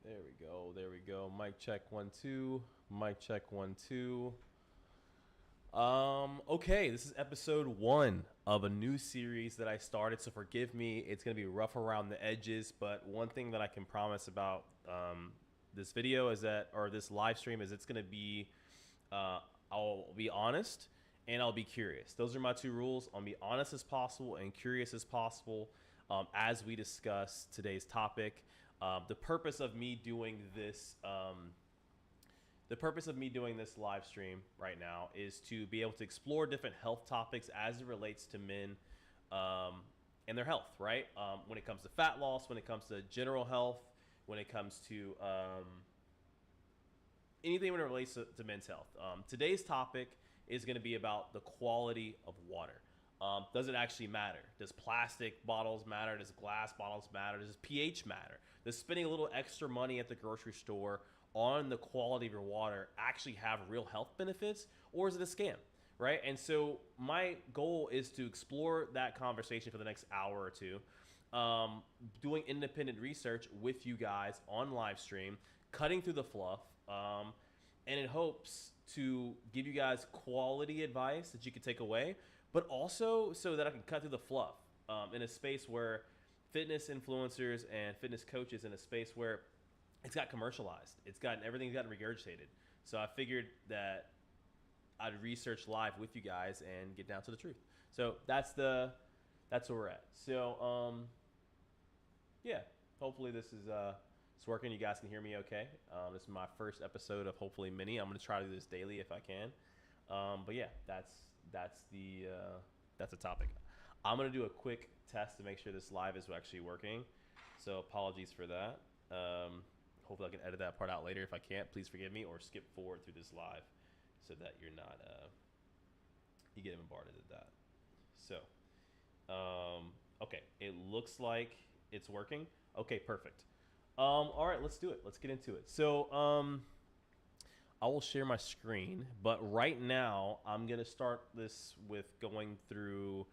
There we go. There we go. Mic check 1 2. Mic check 1 2. Okay, this is episode 1 of a new series that I started, so forgive me. It's gonna be rough around the edges, but one thing that I can promise about this video is that, or this live stream, is it's gonna be I'll be honest and I'll be curious. Those are my two rules. I'll be honest as possible and curious as possible as we discuss today's topic. The purpose of me doing this live stream right now is to be able to explore different health topics as it relates to men and their health, right? When it comes to fat loss, when it comes to general health, when it comes to anything when it relates to men's health. Today's topic is going to be about the quality of water. Does it actually matter? Does plastic bottles matter? Does glass bottles matter? Does pH matter? Does spending a little extra money at the grocery store on the quality of your water actually have real health benefits, or is it a scam, right? And so my goal is to explore that conversation for the next hour or two, doing independent research with you guys on live stream, cutting through the fluff, and in hopes to give you guys quality advice that you can take away, but also so that I can cut through the fluff in a space where fitness influencers and fitness coaches, in a space where it's got commercialized. Everything's gotten regurgitated. So I figured that I'd research live with you guys and get down to the truth. So that's where we're at. So yeah, hopefully this is it's working. You guys can hear me okay. This is my first episode of hopefully many. I'm gonna try to do this daily if I can. But yeah, that's the topic. I'm gonna do a quick test to make sure this live is actually working. So apologies for that. Hopefully I can edit that part out later. If I can't, please forgive me, or skip forward through this live so that you're not you get bombarded at that. So okay, it looks like it's working. Okay, perfect. All right, let's do it. Let's get into it. So I will share my screen, but right now I'm going to start this with going through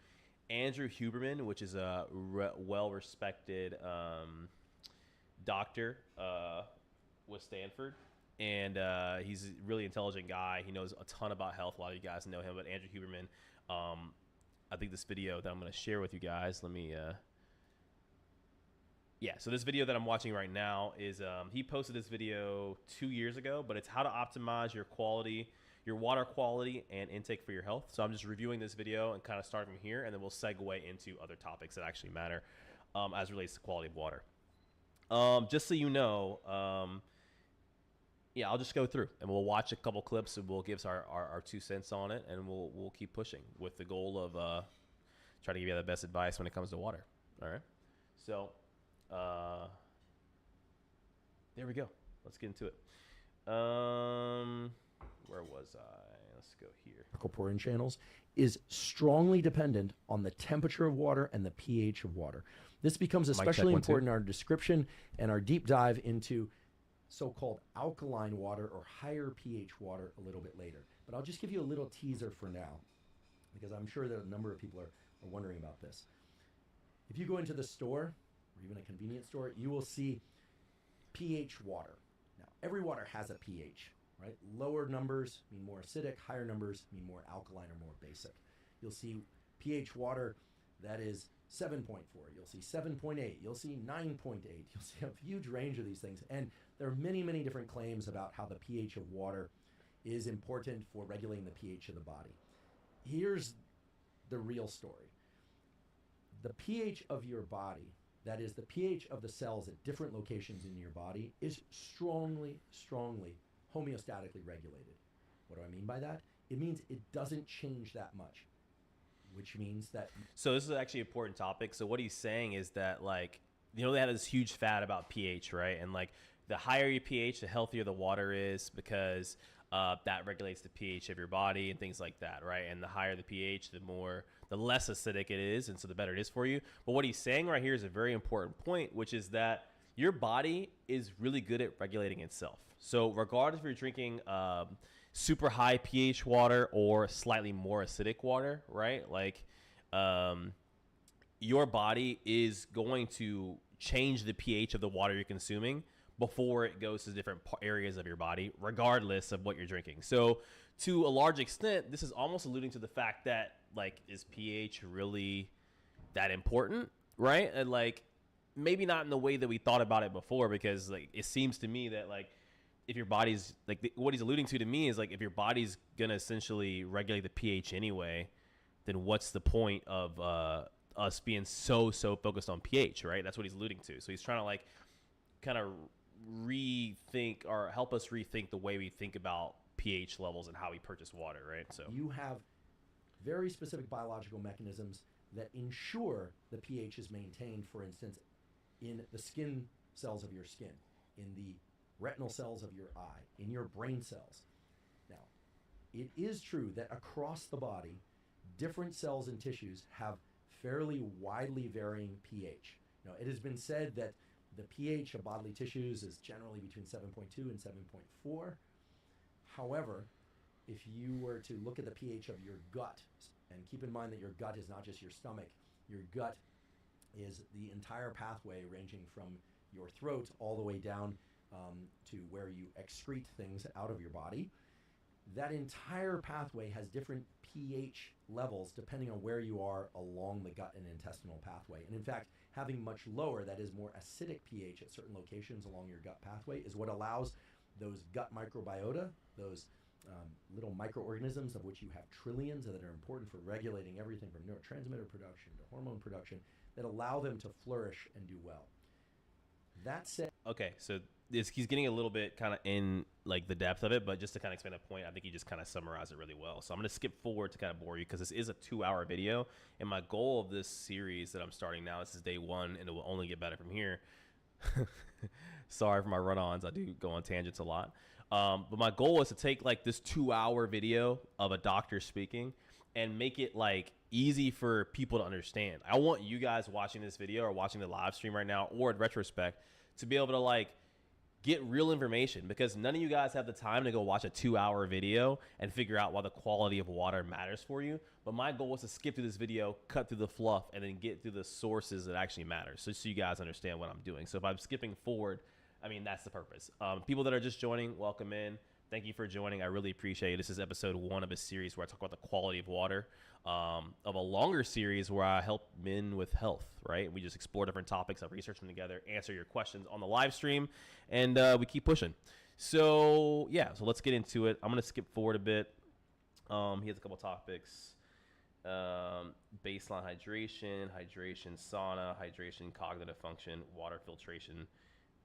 Andrew Huberman, which is a well-respected doctor with Stanford. And he's a really intelligent guy. He knows a ton about health. A lot of you guys know him, but Andrew Huberman, I think this video that I'm going to share with you guys, so this video that I'm watching right now is he posted this video 2 years ago, but it's how to optimize your water quality and intake for your health. So I'm just reviewing this video and kind of starting from here, and then we'll segue into other topics that actually matter as it relates to quality of water. Just so you know, I'll just go through and we'll watch a couple clips and we'll give our 2 cents on it, and we'll keep pushing with the goal of trying to give you the best advice when it comes to water. All right. So there we go. Let's get into it. Where was I? Let's go here. Aquaporin channels is strongly dependent on the temperature of water and the pH of water. This becomes especially important in our description and our deep dive into so-called alkaline water or higher pH water a little bit later. But I'll just give you a little teaser for now, because I'm sure that a number of people are wondering about this. If you go into the store, or even a convenience store, you will see pH water. Now, every water has a pH, right? Lower numbers mean more acidic, higher numbers mean more alkaline or more basic. You'll see pH water that is 7.4. You'll see 7.8. You'll see 9.8. You'll see a huge range of these things. And there are many, many different claims about how the pH of water is important for regulating the pH of the body. Here's the real story. The pH of your body, that is the pH of the cells at different locations in your body, is strongly, strongly homeostatically regulated. What do I mean by that? It means it doesn't change that much, which means that... So this is actually an important topic. So what he's saying is that, they had this huge fad about pH, right? And the higher your pH, the healthier the water is, because that regulates the pH of your body and things like that, right? And the higher the pH, the less acidic it is, and so the better it is for you. But what he's saying right here is a very important point, which is that your body is really good at regulating itself. So regardless if you're drinking super high pH water or slightly more acidic water, right? Your body is going to change the pH of the water you're consuming before it goes to different areas of your body, regardless of what you're drinking. So to a large extent, this is almost alluding to the fact that, like, is pH really that important, right? And like, maybe not in the way that we thought about it before, because like, it seems to me that like, if your body's like, what he's alluding to me is like, if your body's gonna essentially regulate the pH anyway, then what's the point of us being so focused on pH, right? That's what he's alluding to. So he's trying to like kind of rethink or help us rethink the way we think about pH levels and how we purchase water, right? So you have very specific biological mechanisms that ensure the pH is maintained, for instance, in the skin cells of your skin, in the retinal cells of your eye, in your brain cells. Now, it is true that across the body, different cells and tissues have fairly widely varying pH. Now, it has been said that the pH of bodily tissues is generally between 7.2 and 7.4. However, if you were to look at the pH of your gut, and keep in mind that your gut is not just your stomach, your gut is the entire pathway ranging from your throat all the way down to where you excrete things out of your body. That entire pathway has different pH levels depending on where you are along the gut and intestinal pathway. And in fact, having much lower, that is more acidic pH at certain locations along your gut pathway, is what allows those gut microbiota, those little microorganisms, of which you have trillions, that are important for regulating everything from neurotransmitter production to hormone production, that allow them to flourish and do well. That said, okay, so he's getting a little bit kind of in like the depth of it, but just to kind of explain the point, I think he just kind of summarized it really well. So I'm going to skip forward to kind of bore you, because this is a 2-hour video, and my goal of this series that I'm starting now, this is day 1, and it will only get better from here. Sorry for my run-ons, I do go on tangents a lot. But my goal is to take like this 2-hour video of a doctor speaking and make it like easy for people to understand. I want you guys watching this video or watching the live stream right now or in retrospect to be able to like get real information, because none of you guys have the time to go watch a 2-hour video and figure out why the quality of water matters for you. But my goal was to skip through this video, cut through the fluff, and then get through the sources that actually matter, so you guys understand what I'm doing. So if I'm skipping forward, I mean, that's the purpose. People that are just joining, welcome in. Thank you for joining. I really appreciate it. This is episode 1 of a series where I talk about the quality of water, of a longer series where I help men with health, right? We just explore different topics. I research them together, answer your questions on the live stream, and we keep pushing. So, yeah, so let's get into it. I'm going to skip forward a bit. He has a couple topics. Baseline hydration, sauna, hydration, cognitive function, water filtration.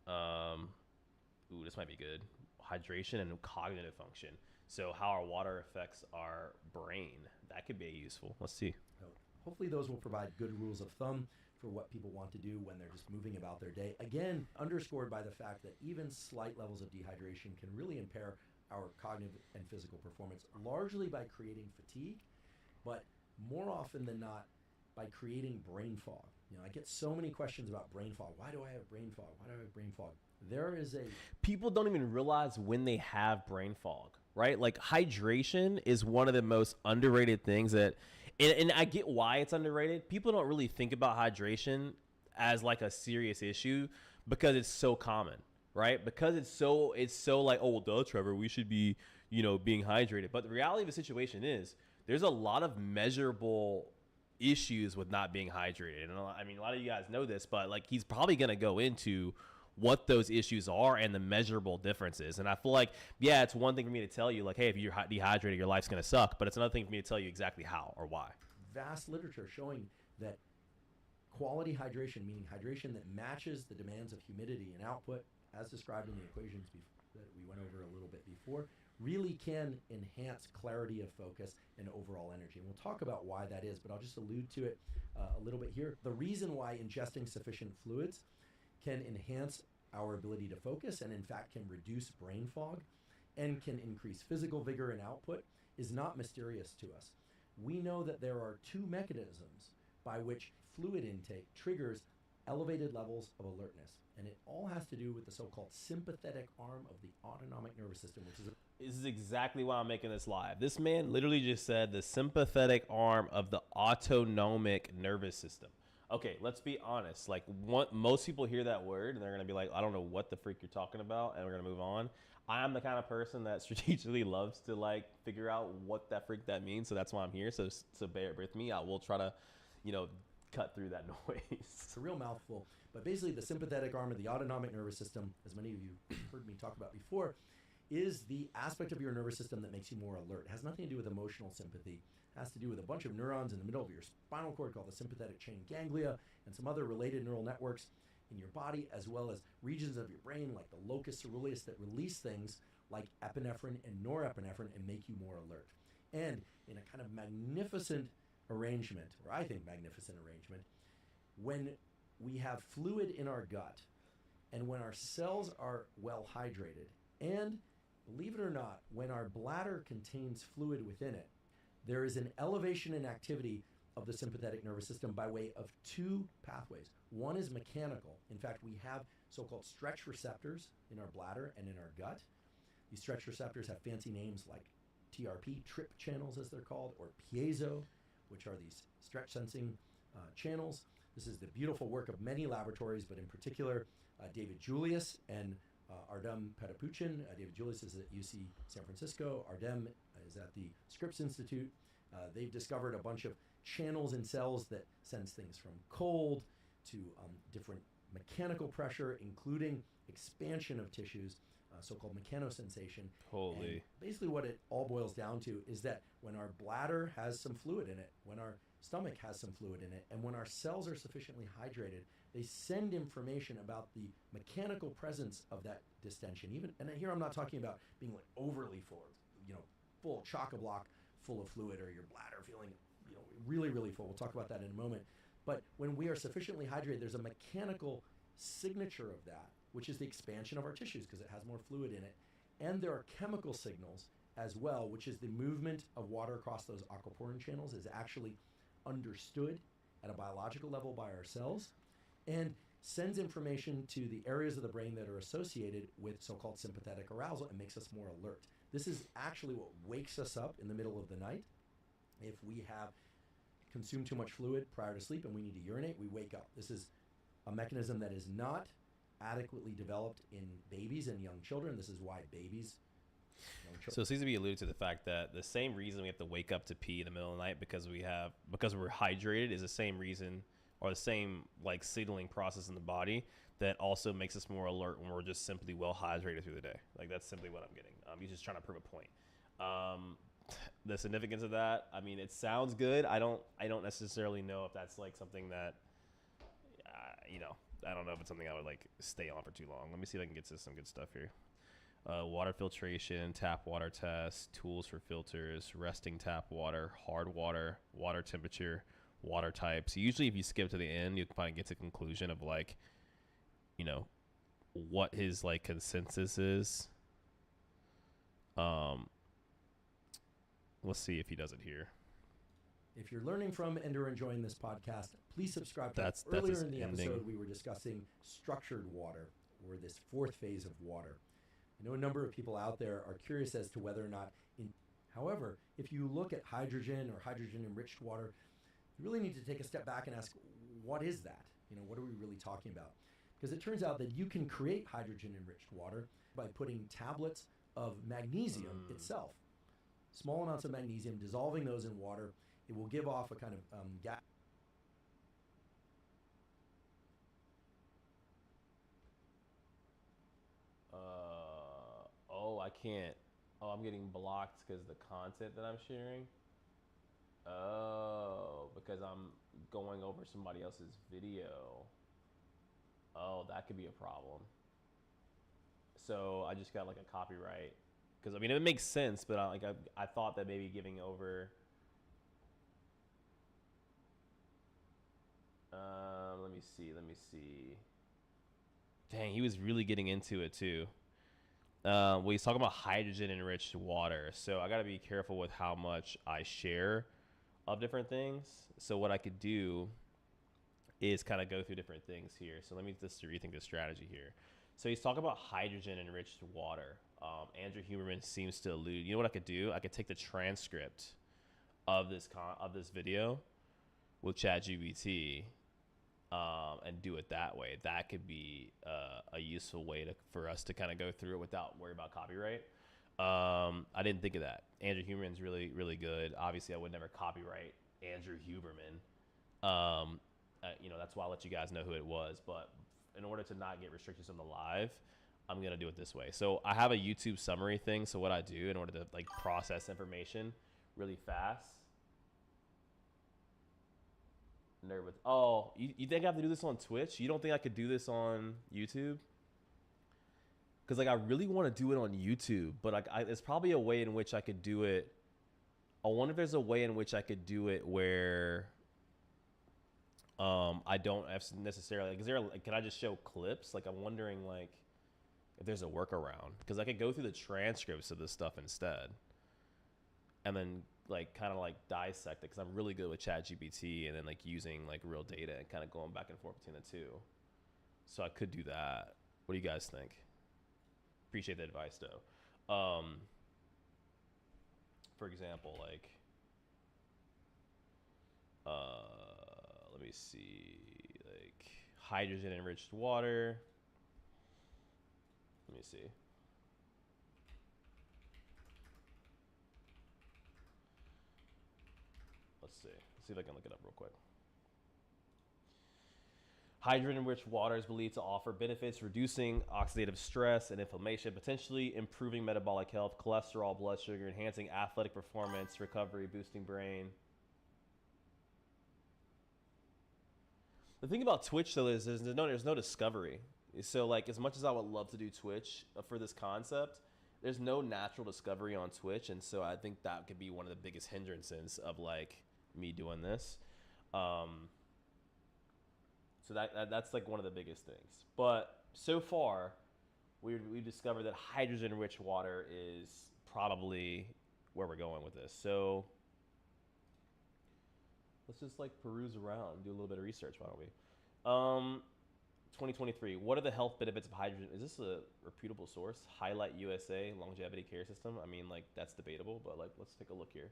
Ooh, this might be good. Hydration and cognitive function. So how our water affects our brain. That could be useful. Let's see. Hopefully those will provide good rules of thumb for what people want to do when they're just moving about their day. Again, underscored by the fact that even slight levels of dehydration can really impair our cognitive and physical performance, largely by creating fatigue, but more often than not by creating brain fog. You know, I get so many questions about brain fog. Why do I have brain fog? Why do I have brain fog? People don't even realize when they have brain fog, right? Like, hydration is one of the most underrated things that, and I get why it's underrated. People don't really think about hydration as like a serious issue because it's so common, right? Because it's so like, oh, well, duh, Trevor, we should be, being hydrated. But the reality of the situation is there's a lot of measurable issues with not being hydrated. And I mean, a lot of you guys know this, but like, he's probably going to go into what those issues are and the measurable differences. And I feel like, yeah, it's one thing for me to tell you, like, hey, if you're dehydrated, your life's going to suck. But it's another thing for me to tell you exactly how or why. Vast literature showing that quality hydration, meaning hydration that matches the demands of humidity and output, as described in the equations that we went over a little bit before, really can enhance clarity of focus and overall energy. And we'll talk about why that is, but I'll just allude to it a little bit here. The reason why ingesting sufficient fluids can enhance our ability to focus and in fact can reduce brain fog and can increase physical vigor and output is not mysterious to us. We know that there are 2 mechanisms by which fluid intake triggers elevated levels of alertness, and it all has to do with the so-called sympathetic arm of the autonomic nervous system, which is This is exactly why I'm making this live. This man literally just said the sympathetic arm of the autonomic nervous system. Okay, let's be honest. Like, most people hear that word and they're gonna be like, I don't know what the freak you're talking about, and we're gonna move on. I'm the kind of person that strategically loves to like figure out what that freak that means, so that's why I'm here. So bear with me. I will try to, you know, cut through that noise. It's a real mouthful, but basically the sympathetic arm of the autonomic nervous system, as many of you heard me talk about before, is the aspect of your nervous system that makes you more alert. It has nothing to do with emotional sympathy. It has to do with a bunch of neurons in the middle of your spinal cord called the sympathetic chain ganglia and some other related neural networks in your body, as well as regions of your brain like the locus coeruleus that release things like epinephrine and norepinephrine and make you more alert. And in a kind of magnificent arrangement, or I think magnificent arrangement, when we have fluid in our gut and when our cells are well hydrated, and believe it or not, when our bladder contains fluid within it, there is an elevation in activity of the sympathetic nervous system by way of two pathways. One is mechanical. In fact, we have so-called stretch receptors in our bladder and in our gut. These stretch receptors have fancy names like TRP, trip channels as they're called, or piezo, which are these stretch sensing channels. This is the beautiful work of many laboratories, but in particular, David Julius and Ardem Petapuchin. David Julius is at UC San Francisco. Ardem is at the Scripps Institute. They've discovered a bunch of channels in cells that sense things from cold to different mechanical pressure, including expansion of tissues, so-called mechanosensation. Holy. And basically what it all boils down to is that when our bladder has some fluid in it, when our stomach has some fluid in it, and when our cells are sufficiently hydrated, they send information about the mechanical presence of that distension. And here I'm not talking about being like overly full, full chock-a-block full of fluid, or your bladder feeling, really, really full. We'll talk about that in a moment. But when we are sufficiently hydrated, there's a mechanical signature of that, which is the expansion of our tissues because it has more fluid in it. And there are chemical signals as well, which is the movement of water across those aquaporin channels is actually understood at a biological level by our cells and sends information to the areas of the brain that are associated with so-called sympathetic arousal and makes us more alert. This is actually what wakes us up in the middle of the night. If we have consumed too much fluid prior to sleep and we need to urinate, we wake up. This is a mechanism that is not adequately developed in babies and young children. This is why babies, so it seems to be alluded to the fact that the same reason we have to wake up to pee in the middle of the night because we're hydrated is the same reason, or the same like signaling process in the body that also makes us more alert when we're just simply well hydrated through the day. Like that's simply what I'm getting. He's just trying to prove a point. The significance of that, I mean, it sounds good. I don't necessarily know if that's like something that, I don't know if it's something I would like stay on for too long. Let me see if I can get to some good stuff here. Water filtration, tap water test, tools for filters, resting tap water, hard water, water temperature, water types. Usually if you skip to the end, you can kind of get to the conclusion of like, what his like consensus is. Let's see if he does it here. If you're learning from and are enjoying this podcast, please subscribe to us. Earlier in the episode, we were discussing structured water, or this fourth phase of water. I know a number of people out there are curious as to whether or not, however, if you look at hydrogen or hydrogen-enriched water, you really need to take a step back and ask, what is that? What are we really talking about? Because it turns out that you can create hydrogen-enriched water by putting tablets of magnesium itself. Small amounts of magnesium, dissolving those in water, it will give off a kind of gas. I can't. Oh, I'm getting blocked because the content that I'm sharing. Oh, because I'm going over somebody else's video. Oh, that could be a problem. So I just got like a copyright. Because I mean, it makes sense, but I thought that maybe giving over. Let me see. Dang, he was really getting into it too. Well, he's talking about hydrogen enriched water. So I got to be careful with how much I share of different things. So what I could do is kind of go through different things here. So let me just rethink the strategy here. So he's talking about hydrogen enriched water. Andrew Huberman seems to allude. You know what I could do? I could take the transcript of this video with ChatGPT and do it that way. That could be a useful way for us to kind of go through it without worry about copyright. I didn't think of that. Andrew Huberman's really, really good. Obviously, I would never copyright Andrew Huberman. That's why I let you guys know who it was. But in order to not get restrictions on the live, I'm going to do it this way. So I have a YouTube summary thing. So what I do in order to like process information really fast. You think I have to do this on Twitch? You don't think I could do this on YouTube? Because like I really want to do it on YouTube, but like there's probably a way in which I could do it. I wonder if there's a way in which I could do it where I don't have necessarily can I just show clips? Like I'm wondering like if there's a workaround, because I could go through the transcripts of this stuff instead, and then like kind of like dissect it, because I'm really good with ChatGPT and then like using like real data and kind of going back and forth between the two. So I could do that. What do you guys think? Appreciate the advice though. For example, like let me see, like hydrogen enriched water. Let me see. Let's see if I can look it up real quick. Hydrogen-enriched water is believed to offer benefits, reducing oxidative stress and inflammation, potentially improving metabolic health, cholesterol, blood sugar, enhancing athletic performance, recovery, boosting brain. The thing about Twitch, though, is there's no discovery. So, like, as much as I would love to do Twitch for this concept, there's no natural discovery on Twitch, and so I think that could be one of the biggest hindrances of, like, me doing this. So that's like one of the biggest things. But so far, we've discovered that hydrogen-rich water is probably where we're going with this. So let's just like peruse around, do a little bit of research, why don't we? 2023. What are the health benefits of hydrogen? Is this a reputable source? Highlight USA Longevity Care System. I mean, like that's debatable, but like let's take a look here.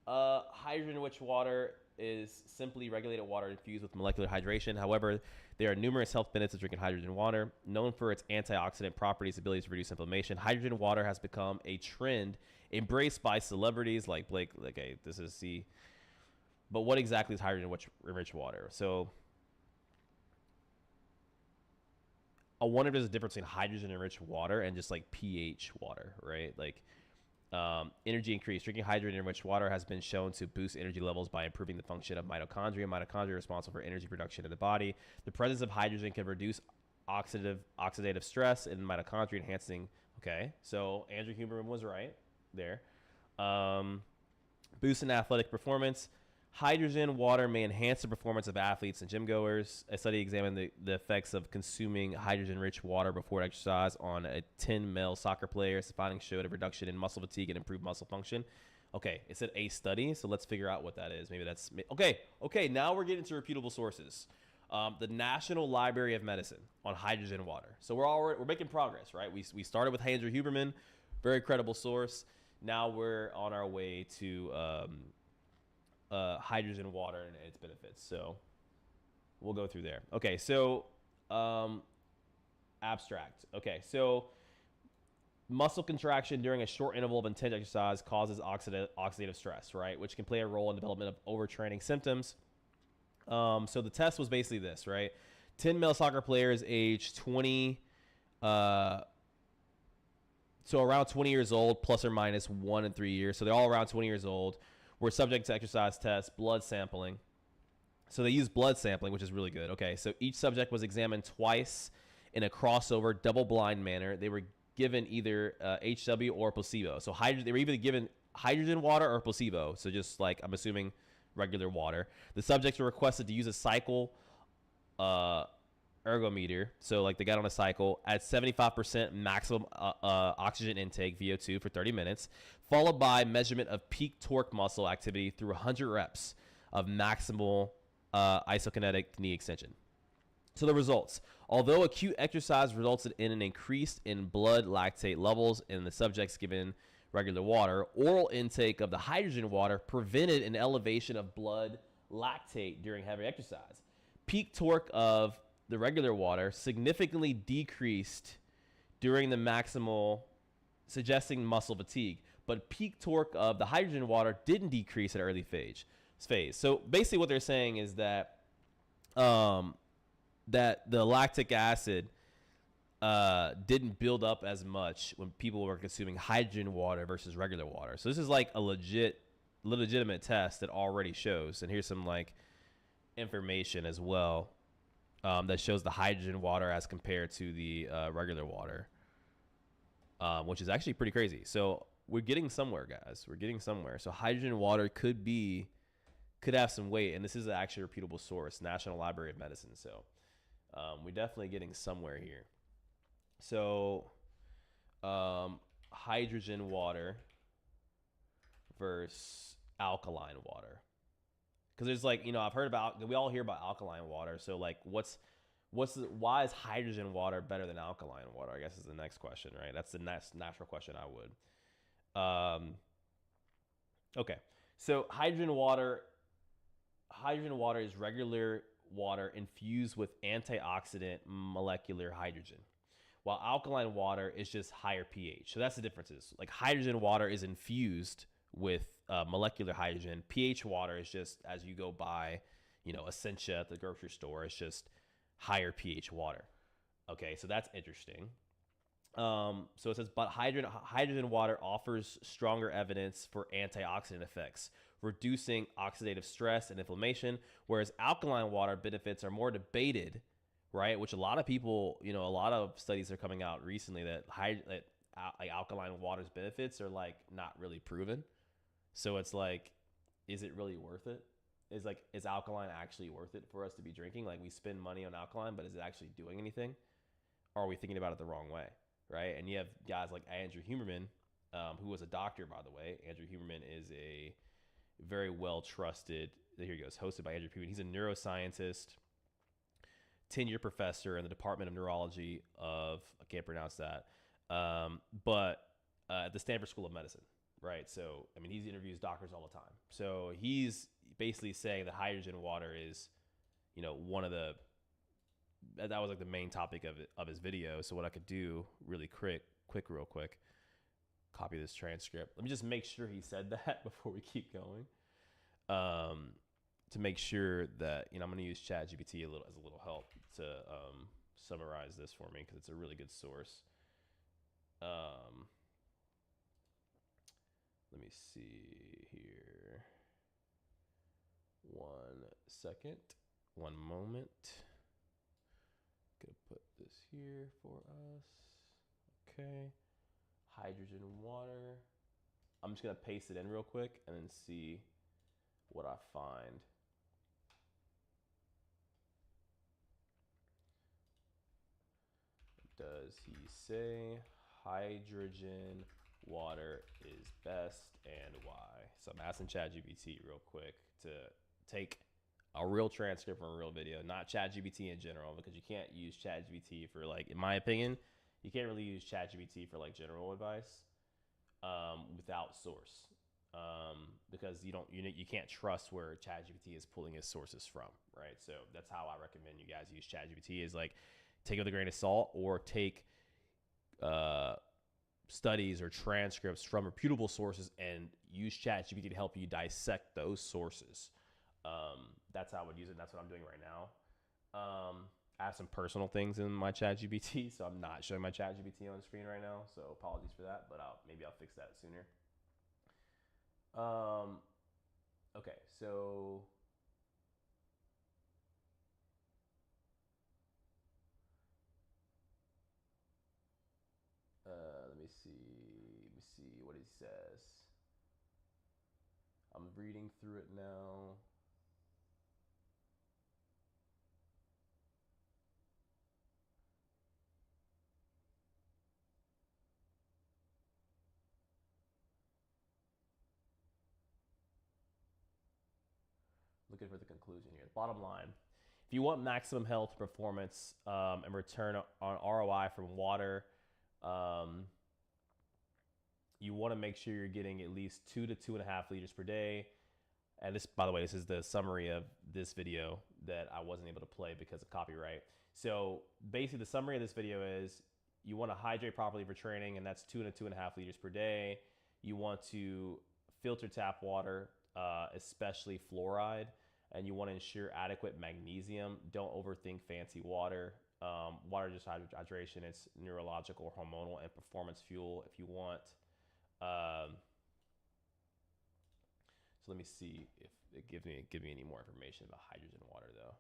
Hydrogen-rich water is simply regulated water infused with molecular hydration. However, there are numerous health benefits of drinking hydrogen water. Known for its antioxidant properties, ability to reduce inflammation, hydrogen water has become a trend embraced by celebrities like Blake. Okay, this is C. But what exactly is hydrogen-rich water? So I wonder if there's a difference between hydrogen-enriched water and just like pH water, right? Like energy increase. Drinking hydrogen-enriched water has been shown to boost energy levels by improving the function of mitochondria. Mitochondria are responsible for energy production in the body. The presence of hydrogen can reduce oxidative stress in mitochondria, enhancing. Okay, so Andrew Huberman was right there. Boost in athletic performance. Hydrogen water may enhance the performance of athletes and gym goers. A study examined the effects of consuming hydrogen-rich water before exercise on a 10 male soccer players. The findings showed a reduction in muscle fatigue and improved muscle function. Okay, it said a study, so let's figure out what that is. Maybe that's okay. Now we're getting to reputable sources. The National Library of Medicine on hydrogen water. So we're making progress, right? We started with Andrew Huberman, very credible source. Now we're on our way to hydrogen water and its benefits. So we'll go through there. Okay, so abstract. Okay, so muscle contraction during a short interval of intense exercise causes oxidative stress, right? Which can play a role in development of overtraining symptoms. So the test was basically this, right? 10 male soccer players aged 20, so around 20 years old, plus or minus 1 and 3 years. So they're all around 20 years old. Were subject to exercise tests, blood sampling. So they used blood sampling, which is really good. Okay, so each subject was examined twice in a crossover, double-blind manner. They were given either HW or placebo. So they were either given hydrogen water or placebo. So just like, I'm assuming, regular water. The subjects were requested to use a cycle ergometer. So like they got on a cycle at 75% maximum oxygen intake, VO2, for 30 minutes, followed by measurement of peak torque muscle activity through 100 reps of maximal isokinetic knee extension. So the results. Although acute exercise resulted in an increase in blood lactate levels in the subjects given regular water, oral intake of the hydrogen water prevented an elevation of blood lactate during heavy exercise. peak torque of the regular water significantly decreased during the maximal, suggesting muscle fatigue. But peak torque of the hydrogen water didn't decrease at early phase. So basically what they're saying is that that the lactic acid didn't build up as much when people were consuming hydrogen water versus regular water. So this is like a legitimate test that already shows. And here's some like information as well that shows the hydrogen water as compared to the regular water, which is actually pretty crazy. So we're getting somewhere, guys. We're getting somewhere. So hydrogen water could have some weight, and this is actually a reputable source, National Library of Medicine. So we're definitely getting somewhere here. So hydrogen water versus alkaline water. Because there's like, I've heard about, we all hear about alkaline water. So like why is hydrogen water better than alkaline water? I guess is the next question, right? That's the next natural question I would. Okay. So hydrogen water is regular water infused with antioxidant molecular hydrogen, while alkaline water is just higher pH. So that's the differences. Like hydrogen water is infused with molecular hydrogen. pH water is just, as you go by, Essentia at the grocery store, it's just higher pH water. Okay, so that's interesting. So it says, but hydrogen water offers stronger evidence for antioxidant effects, reducing oxidative stress and inflammation, whereas alkaline water benefits are more debated, right? Which a lot of people, a lot of studies are coming out recently that alkaline water's benefits are like not really proven. So it's like, is it really worth it? Is alkaline actually worth it for us to be drinking? Like we spend money on alkaline, but is it actually doing anything? Or are we thinking about it the wrong way, right? And you have guys like Andrew Huberman, who was a doctor, by the way. Andrew Huberman is a very well-trusted, here he goes, hosted by Andrew Huberman. He's a neuroscientist, tenured professor in the Department of Neurology of, I can't pronounce that, but at the Stanford School of Medicine, right? So, he interviews doctors all the time. So he's basically saying that hydrogen water is, one of the, that was like the main topic of his video. So what I could do real quick, copy this transcript. Let me just make sure he said that before we keep going. To make sure that, I'm going to use ChatGPT as a little help to summarize this for me because it's a really good source. Let me see here. 1 second. 1 moment. Gonna put this here for us. Okay. Hydrogen water. I'm just gonna paste it in real quick and then see what I find. Does he say hydrogen water is best and why? So I'm asking ChatGPT real quick to take a real transcript from a real video, not ChatGPT in general, because you can't use ChatGPT for, like, in my opinion, you can't really use ChatGPT for like general advice without source, because you can't trust where ChatGPT is pulling his sources from, right? So that's how I recommend you guys use ChatGPT, is like take it with a grain of salt, or take studies or transcripts from reputable sources and use ChatGPT to help you dissect those sources. That's how I would use it. And that's what I'm doing right now. I have some personal things in my ChatGPT, so I'm not showing my ChatGPT on the screen right now. So apologies for that, but maybe I'll fix that sooner. Okay, so let me see what he says. I'm reading through it now. Looking for the conclusion here. Bottom line, if you want maximum health performance and return on ROI from water, you want to make sure you're getting at least 2 to 2.5 liters per day. And this, by the way, this is the summary of this video. that I wasn't able to play because of copyright. So basically the summary of this video is you want to hydrate properly for training, and that's 2 to 2.5 liters per day. You want to filter tap water, especially fluoride, and you want to ensure adequate magnesium. Don't overthink fancy water. Water just hydration. It's neurological, hormonal, and performance fuel if you want. So let me see if it give me any more information about hydrogen water though.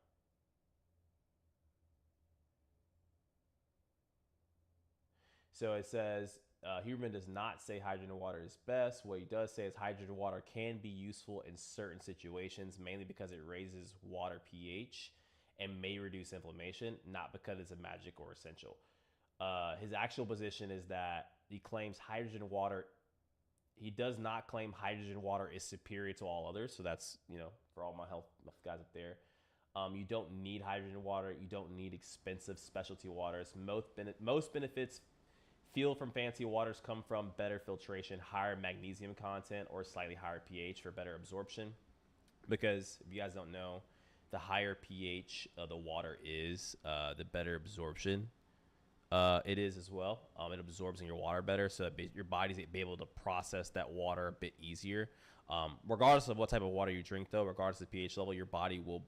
So it says Huberman does not say hydrogen water is best. What he does say is hydrogen water can be useful in certain situations, mainly because it raises water pH and may reduce inflammation, not because it's a magic or essential. His actual position is that he claims hydrogen water. He does not claim hydrogen water is superior to all others. So that's, for all my health guys up there. You don't need hydrogen water. You don't need expensive specialty waters. Most benefits feel from fancy waters come from better filtration, higher magnesium content, or slightly higher pH for better absorption. Because if you guys don't know, the higher pH the water is, the better absorption it is as well. It absorbs in your water better, so that your body's able to process that water a bit easier. Regardless of what type of water you drink, though, regardless of pH level, your body will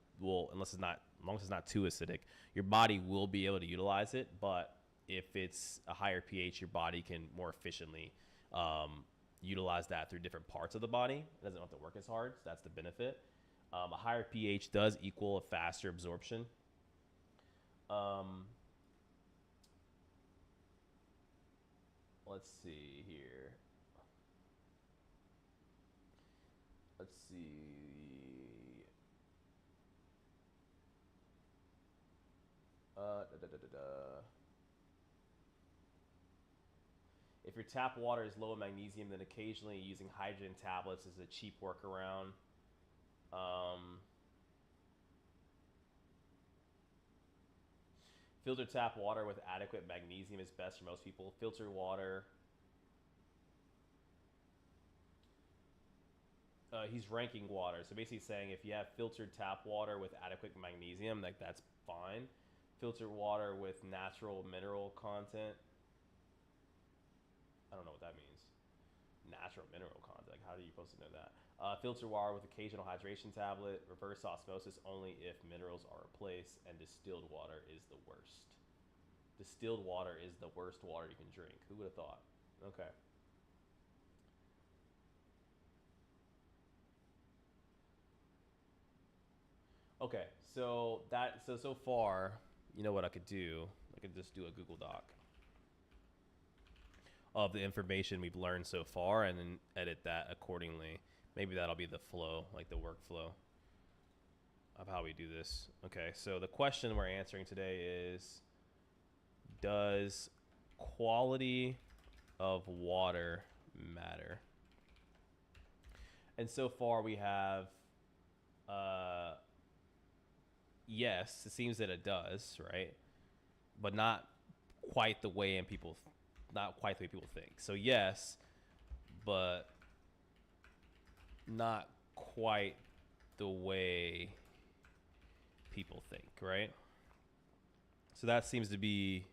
as long as it's not too acidic, your body will be able to utilize it. But if it's a higher pH, your body can more efficiently utilize that through different parts of the body. It doesn't have to work as hard, so that's the benefit. A higher pH does equal a faster absorption. Let's see here. Let's see. If your tap water is low in magnesium, then occasionally using hydrogen tablets is a cheap workaround. Filtered tap water with adequate magnesium is best for most people. Filtered water. He's ranking water. So basically saying if you have filtered tap water with adequate magnesium, like that's fine. Filtered water with natural mineral content. I don't know what that means. Natural mineral content. Like, how are you supposed to know that? Filtered water with occasional hydration tablet. Reverse osmosis only if minerals are replaced. And distilled water is the worst. Distilled water is the worst water you can drink. Who would have thought? Okay. Okay, so so far, you know what I could do? I could just do a Google Doc of the information we've learned so far and then edit that accordingly. Maybe that'll be the flow, like the workflow of how we do this. Okay, so the question we're answering today is, does quality of water matter? And so far we have, yes, it seems that it does, right? But not quite the way people think. So yes, but not quite the way people think, right? So that seems to be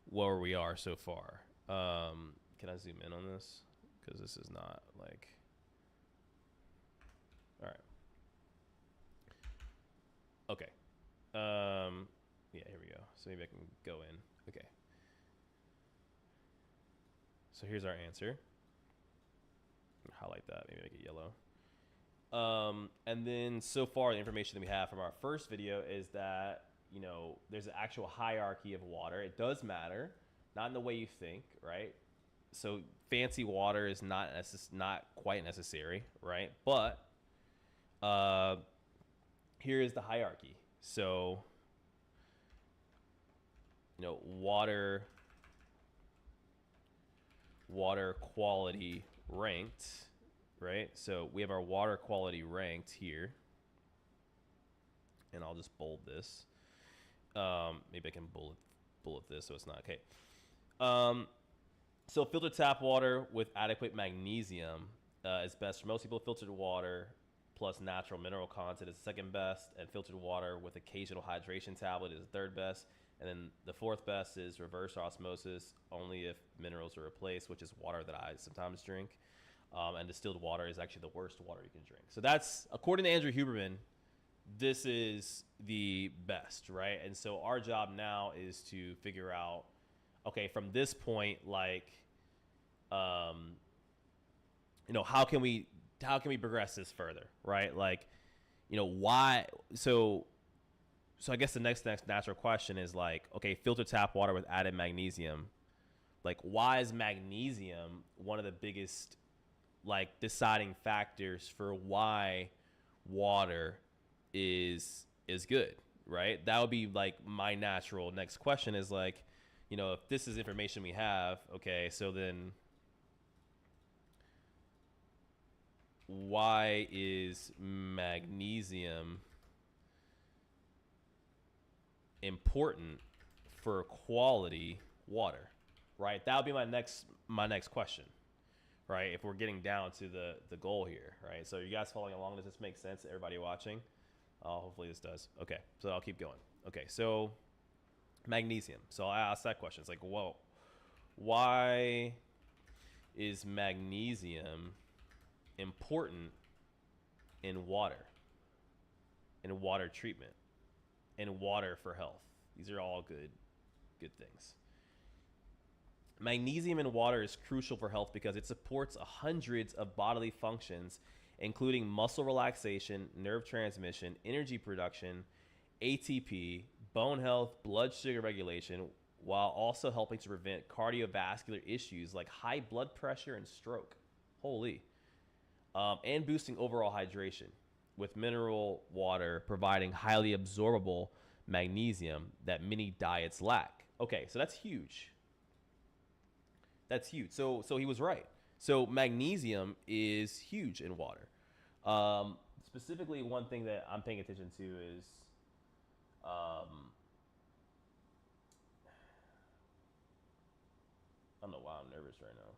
where we are so far. Can I zoom in on this? Because this is not like... All right. Okay. Yeah, here we go. So maybe I can go in. Okay. So here's our answer. Highlight that, maybe make it yellow. And then so far the information that we have from our first video is that, there's an actual hierarchy of water. It does matter, not in the way you think, right? So fancy water is not quite necessary, right? But here is the hierarchy. So, water quality ranked, right? So we have our water quality ranked here. And I'll just bold this. Maybe I can bullet this so it's not okay. So filtered tap water with adequate magnesium is best for most people. Filtered water plus natural mineral content is the second best, and filtered water with occasional hydration tablet is the third best. And then the fourth best is reverse osmosis, only if minerals are replaced, which is water that I sometimes drink. And distilled water is actually the worst water you can drink. So that's, according to Andrew Huberman, this is the best, right? And so our job now is to figure out, okay, from this point, like, how can we progress this further, right? Like, why? So I guess the next natural question is like, okay, filtered tap water with added magnesium. Like, why is magnesium one of the biggest, like, deciding factors for why water is good, right? That would be like my natural next question is like, if this is information we have, okay, so then why is magnesium important for quality water, right? That would be my next question, right? If we're getting down to the goal here, right? So you guys following along, does this make sense to everybody watching? Hopefully this does. Okay, so I'll keep going. Okay, so magnesium. So I asked that question. It's like, whoa, why is magnesium important in water treatment, in water for health? These are all good things. Magnesium in water is crucial for health because it supports hundreds of bodily functions, including muscle relaxation, nerve transmission, energy production, ATP, bone health, blood sugar regulation, while also helping to prevent cardiovascular issues like high blood pressure and stroke. Holy. And boosting overall hydration, with mineral water providing highly absorbable magnesium that many diets lack. Okay, so that's huge. That's huge. So he was right. So magnesium is huge in water. Specifically, one thing that I'm paying attention to is I don't know why I'm nervous right now.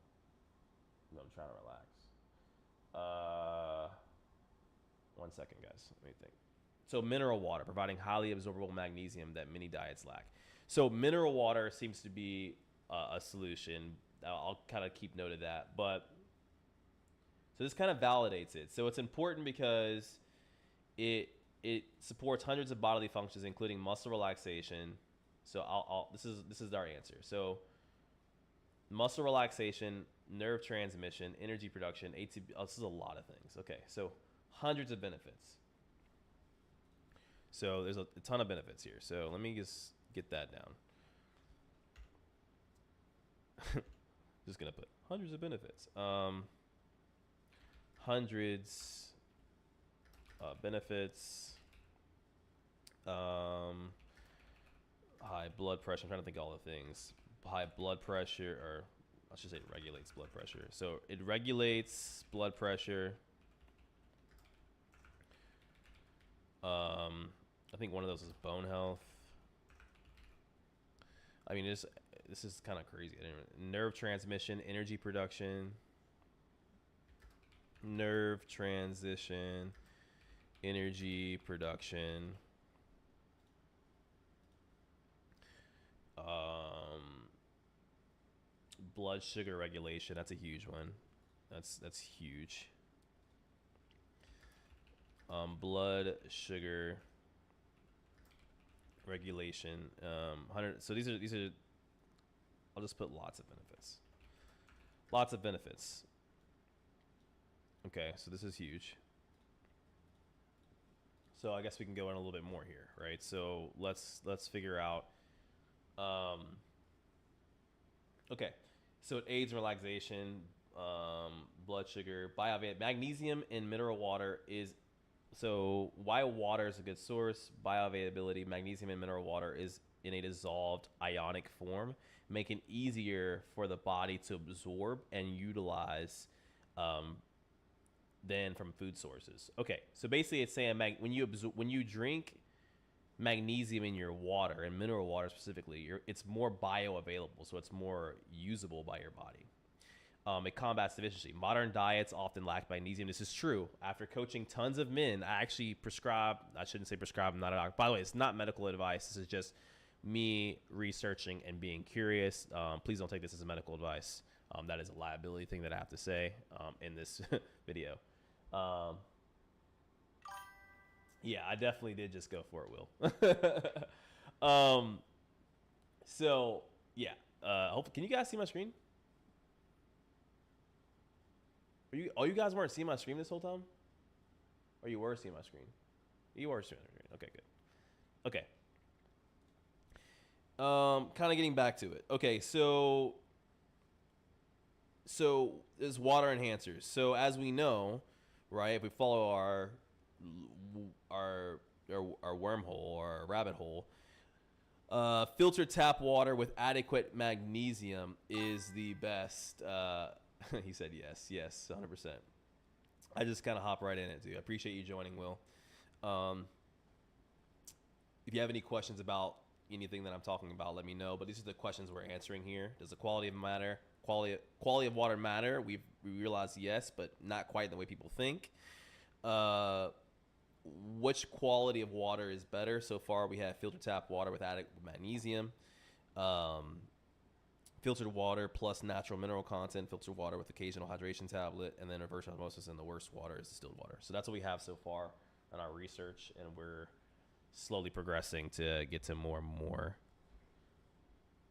I'm trying to relax. 1 second, guys. Let me think. So mineral water, providing highly absorbable magnesium that many diets lack. So mineral water seems to be a solution. I'll kind of keep note of that. But so this kind of validates it. So it's important because it supports hundreds of bodily functions, including muscle relaxation. So this is our answer. So muscle relaxation, nerve transmission, energy production, ATP. This is a lot of things. Okay, so hundreds of benefits. So there's a ton of benefits here. So let me just get that down. Just gonna put hundreds of benefits. Hundreds benefits. High blood pressure. I'm trying to think of all the things. High blood pressure, or I should say it regulates blood pressure. So it regulates blood pressure. I think one of those is bone health. I mean, this is kind of crazy. Nerve transmission, energy production. Nerve transition, energy production. Blood sugar regulation. That's a huge one. That's huge. Blood sugar regulation. 100. So these are. I'll just put lots of benefits. Lots of benefits. Okay, so this is huge. So I guess we can go in a little bit more here, right? So let's figure out. Okay, so it aids in relaxation, blood sugar, magnesium in mineral water is. So why water is a good source? Bioavailability. Magnesium in mineral water is in a dissolved ionic form, making it easier for the body to absorb and utilize than from food sources. Okay, so basically it's saying when you drink magnesium in your water, and mineral water specifically, it's more bioavailable, so it's more usable by your body. It combats deficiency. Modern diets often lack magnesium. This is true. After coaching tons of men, I actually prescribe. I shouldn't say prescribe. I'm not a doctor. By the way, it's not medical advice. This is just me researching and being curious. Please don't take this as medical advice. That is a liability thing that I have to say in this video. Yeah, I definitely did just go for it, Will. So yeah. Can you guys see my screen? You guys weren't seeing my screen this whole time? Or you were seeing my screen? You were seeing my screen. Okay, good. Okay. Kind of getting back to it. Okay, so there's water enhancers. So as we know, right, if we follow our wormhole or our rabbit hole, filtered tap water with adequate magnesium is the best. He said yes, 100%. I just kind of hop right in it, dude. I appreciate you joining, Will. If you have any questions about anything that I'm talking about, let me know. But these are the questions we're answering here. Does the quality of water matter? We realize yes, but not quite the way people think. Which quality of water is better? So far, we have filtered tap water with adequate magnesium. Filtered water plus natural mineral content, filtered water with occasional hydration tablet, and then reverse osmosis, and the worst water is distilled water. So that's what we have so far in our research, and we're slowly progressing to get to more and more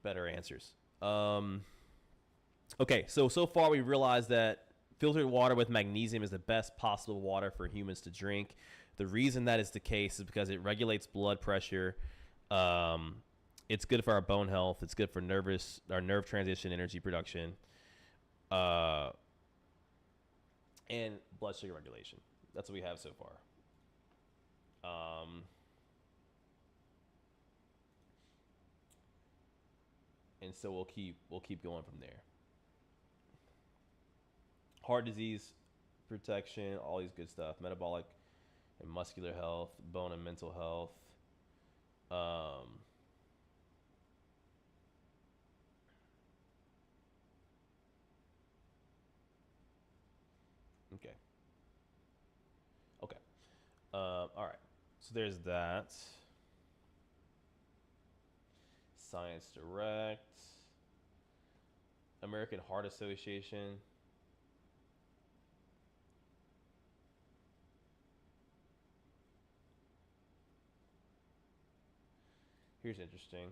better answers. Okay, so far we realized that filtered water with magnesium is the best possible water for humans to drink. The reason that is the case is because it regulates blood pressure. It's good for our bone health. It's good for our nerve transition, energy production, and blood sugar regulation. That's what we have so far. And so we'll keep going from there. Heart disease protection, all these good stuff. Metabolic and muscular health, bone and mental health. Okay. All right. So there's that. Science Direct. American Heart Association. Here's interesting.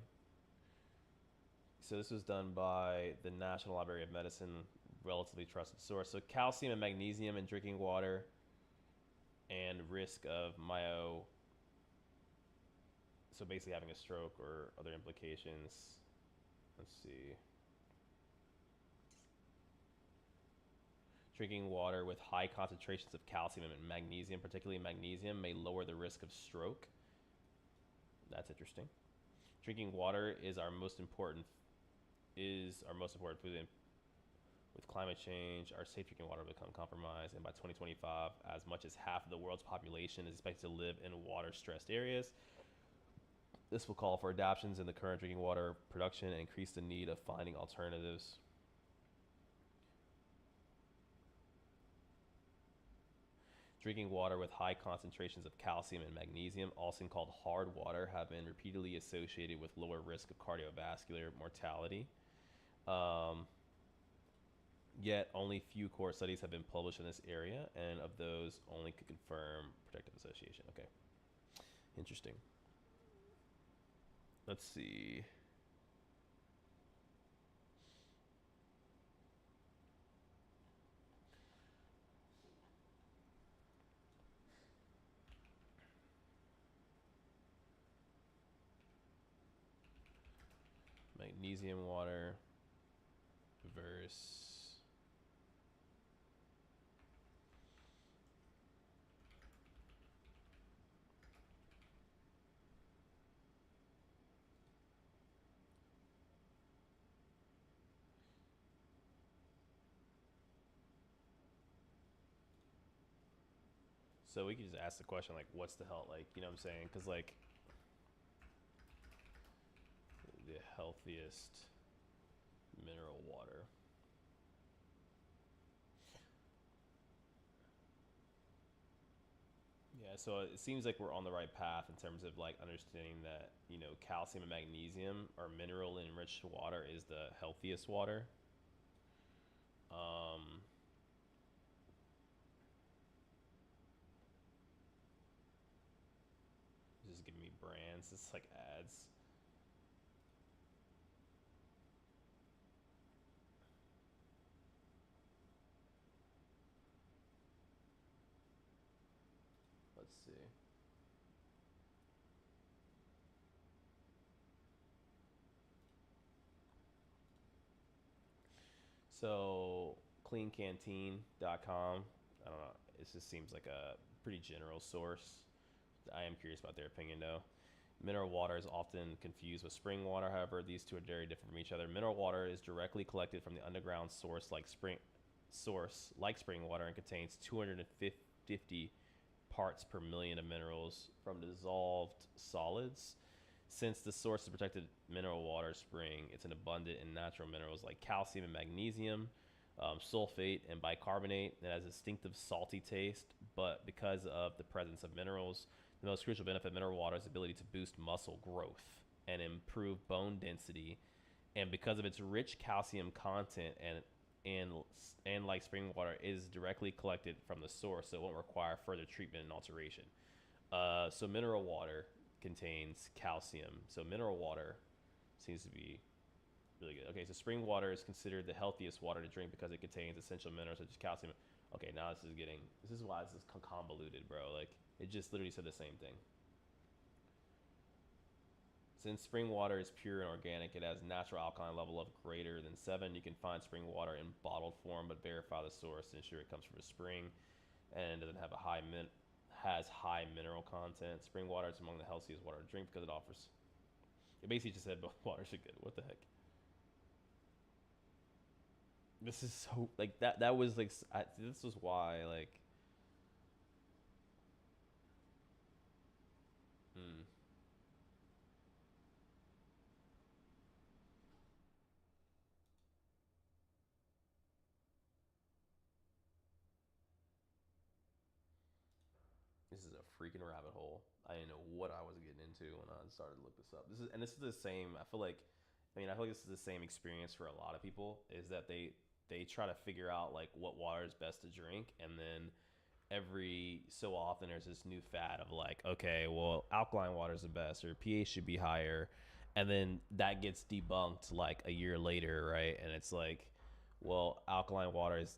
So this was done by the National Library of Medicine, relatively trusted source. So calcium and magnesium in drinking water and risk of so basically having a stroke or other implications. Let's see. Drinking water with high concentrations of calcium and magnesium, particularly magnesium, may lower the risk of stroke. That's interesting. Drinking water is our most important food. With climate change, our safe drinking water will become compromised, and by 2025, as much as half of the world's population is expected to live in water-stressed areas. This will call for adaptations in the current drinking water production and increase the need of finding alternatives. Drinking water with high concentrations of calcium and magnesium, also called hard water, have been repeatedly associated with lower risk of cardiovascular mortality. Yet only few core studies have been published in this area, and of those, only could confirm protective association. Okay, interesting. Let's see. Magnesium water versus so we could just ask the question, like, what's the hell, like, you know what I'm saying? Because, like, the healthiest mineral water. so it seems like we're on the right path in terms of like understanding that, you know, calcium and magnesium or mineral enriched water is the healthiest water. Just giving me brands. It's like ads. Let's see. So cleancanteen.com. I don't know. It just seems like a pretty general source. I am curious about their opinion though. Mineral water is often confused with spring water. However, these two are very different from each other. Mineral water is directly collected from the underground source like spring water and contains 250 parts per million of minerals from dissolved solids. Since the source is protected mineral water spring, it's an abundant in natural minerals like calcium and magnesium, sulfate and bicarbonate. It has a distinctive salty taste, but because of the presence of minerals, the most crucial benefit of mineral water is the ability to boost muscle growth and improve bone density. And because of its rich calcium content and like spring water is directly collected from the source, so it won't require further treatment and alteration. So mineral water contains calcium. So mineral water seems to be really good. Okay, so spring water is considered the healthiest water to drink because it contains essential minerals such as calcium. Okay, now this is why this is convoluted, bro. Like, it just literally said the same thing. Since spring water is pure and organic, it has natural alkaline level of greater than 7. You can find spring water in bottled form, but verify the source to ensure it comes from a spring and doesn't have has high mineral content. Spring water is among the healthiest water to drink because it offers. It basically just said waters are good. What the heck? This is so like that. That was like this was why like. Hmm. This is a freaking rabbit hole. I didn't know what I was getting into when I started to look this up. This is the same. I feel like this is the same experience for a lot of people. Is that they try to figure out like what water is best to drink, and then every so often there's this new fad of like, okay, well, alkaline water is the best, or pH should be higher, and then that gets debunked like a year later, right? And it's like, well, alkaline water is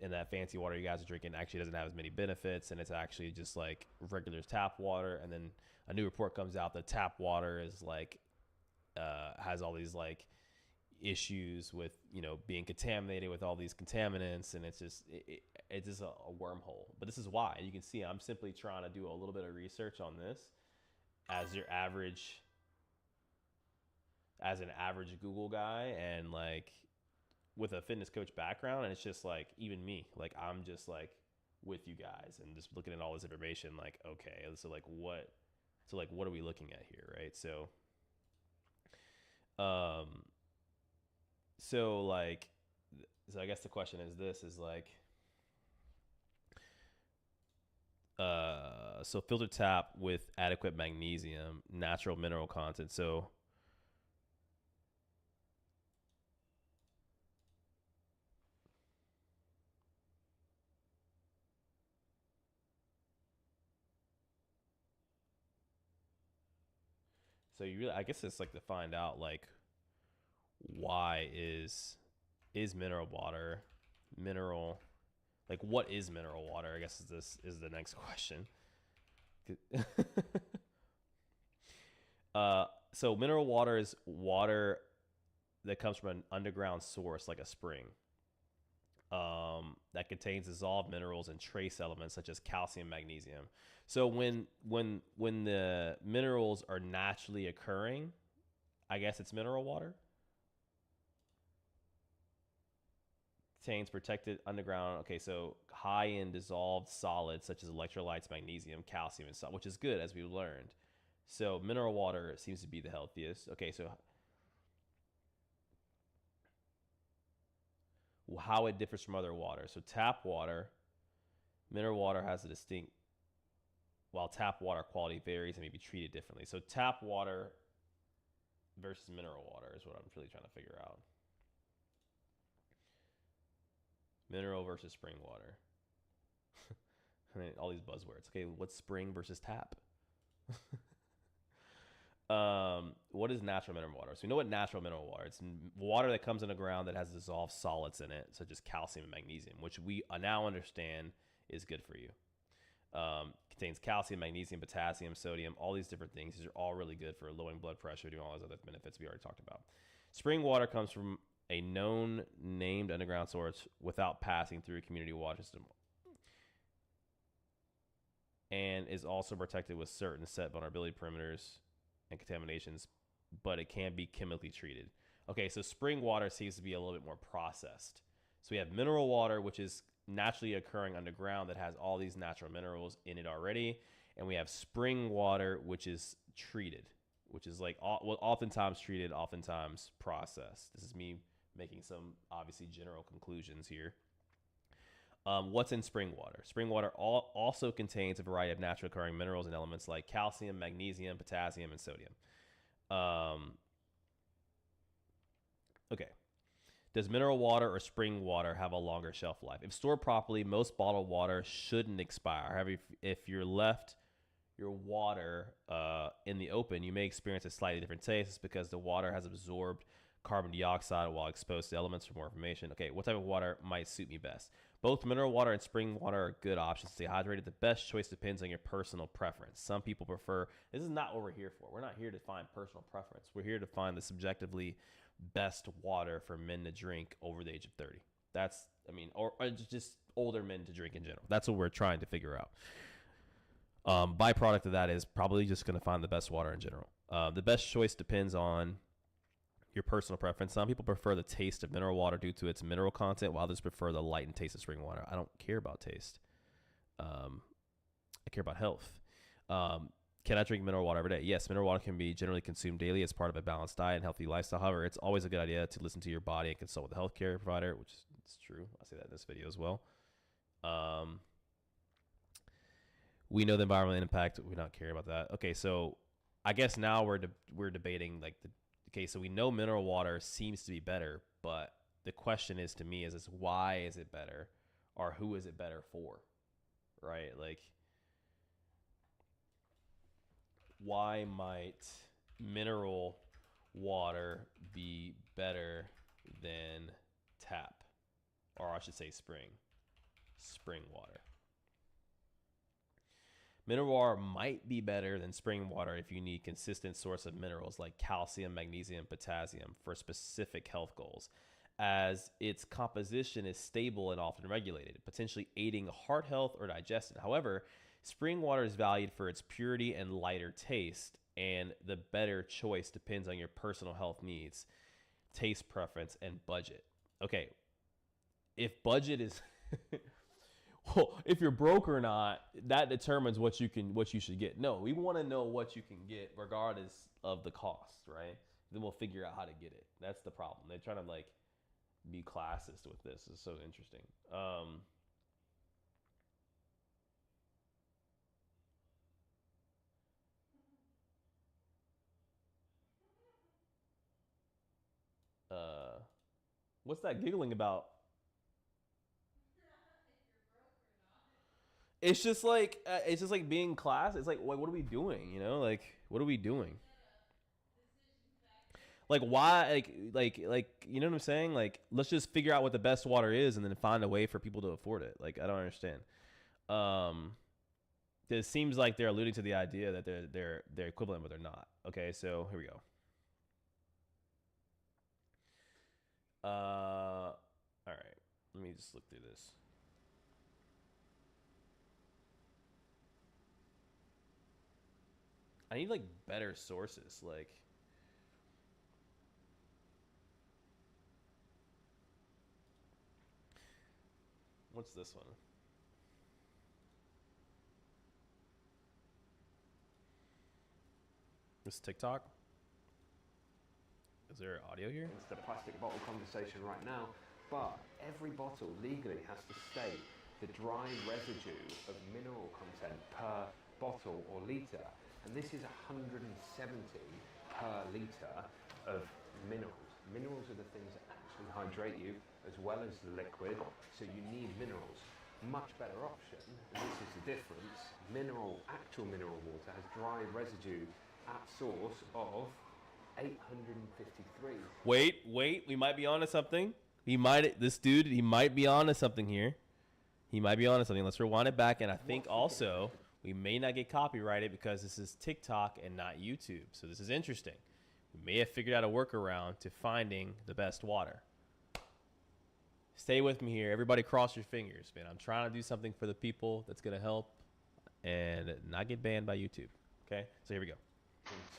and that fancy water you guys are drinking actually doesn't have as many benefits, and it's actually just like regular tap water. And then a new report comes out that tap water is like has all these like issues with, you know, being contaminated with all these contaminants, and it's just a wormhole. But this is why you can see I'm simply trying to do a little bit of research on this as your average as an average Google guy, and like with a fitness coach background, and it's just like even me, like I'm just like with you guys and just looking at all this information like, okay, so like what are we looking at here, right? Um so like so I guess the question is this is like so filter tap with adequate magnesium, natural mineral content. So you really, I guess it's like to find out like why is mineral water mineral, like what is mineral water, I guess is the next question. So mineral water is water that comes from an underground source like a spring, that contains dissolved minerals and trace elements such as calcium, magnesium. So when the minerals are naturally occurring, I guess it's mineral water. Contains protected underground. Okay, so high in dissolved solids such as electrolytes, magnesium, calcium, and salt, which is good as we learned. So mineral water seems to be the healthiest. Okay, so how it differs from other water. So tap water, mineral water has a distinct. while tap water quality varies and may be treated differently. So tap water versus mineral water is what I'm really trying to figure out. Mineral versus spring water. I mean, all these buzzwords. Okay, what's spring versus tap? What is natural mineral water? So we know what natural mineral water. It's water that comes in the ground that has dissolved solids in it, such as calcium and magnesium, which we now understand is good for you. Contains calcium, magnesium, potassium, sodium, all these different things. These are all really good for lowering blood pressure, doing all those other benefits we already talked about. Spring water comes from a known named underground source without passing through a community water system, and is also protected with certain set vulnerability perimeters and contaminations, but it can be chemically treated. Okay, so spring water seems to be a little bit more processed. So we have mineral water, which is naturally occurring underground that has all these natural minerals in it already. And we have spring water, which is treated, which is like oftentimes treated, oftentimes processed. This is me making some obviously general conclusions here. What's in spring water? Spring water also contains a variety of naturally occurring minerals and elements like calcium, magnesium, potassium, and sodium. Okay. Does mineral water or spring water have a longer shelf life? If stored properly, most bottled water shouldn't expire. However, if you're left your water in the open, you may experience a slightly different taste. It's because the water has absorbed carbon dioxide while exposed to elements. For more information. Okay, what type of water might suit me best? Both mineral water and spring water are good options to stay hydrated. The best choice depends on your personal preference. Some people prefer, this is not what we're here for. We're not here to find personal preference. We're here to find the subjectively best water for men to drink over the age of 30. That's, I mean, or just older men to drink in general. That's what we're trying to figure out. Byproduct of that is probably just going to find the best water in general. The best choice depends on your personal preference. Some people prefer the taste of mineral water due to its mineral content, while others prefer the light and taste of spring water. I don't care about taste. I care about health. Can I drink mineral water every day? Yes, mineral water can be generally consumed daily as part of a balanced diet and healthy lifestyle. However, it's always a good idea to listen to your body and consult with a healthcare provider, which is true. I say that in this video as well. We know the environmental impact. We don't care about that. Okay, so I guess now we're debating like okay, so we know mineral water seems to be better, but the question is to me is why is it better, or who is it better for, right? Like, why might mineral water be better than tap, or I should say spring water? Mineral water might be better than spring water if you need consistent source of minerals like calcium, magnesium, potassium for specific health goals, as its composition is stable and often regulated, potentially aiding heart health or digestion. However, spring water is valued for its purity and lighter taste, and the better choice depends on your personal health needs, taste preference, and budget. Okay, if budget is... Well, if you're broke or not, that determines what you should get. No, we want to know what you can get regardless of the cost, right? Then we'll figure out how to get it. That's the problem. They're trying to like be classist with this. It's so interesting. What's that giggling about? It's just like being class. It's like, what are we doing? You know, like what are we doing? Like why? Like you know what I'm saying? Like let's just figure out what the best water is and then find a way for people to afford it. Like I don't understand. It seems like they're alluding to the idea that they're equivalent, but they're not. Okay, so here we go. All right. Let me just look through this. I need like better sources. Like, what's this one? This TikTok? Is there audio here? It's the plastic bottle conversation right now, but every bottle legally has to state the dry residue of mineral content per bottle or litre, and this is 170 per litre of minerals. Minerals are the things that actually hydrate you as well as the liquid, so you need minerals. Much better option, and this is the difference, actual mineral water has dry residue at source of 853. Wait, we might be onto something. He might be onto something here. He might be onto something. Let's rewind it back, and I think also we may not get copyrighted because this is TikTok and not YouTube. So this is interesting. We may have figured out a workaround to finding the best water. Stay with me here. Everybody cross your fingers, man. I'm trying to do something for the people that's going to help and not get banned by YouTube. Okay? So here we go.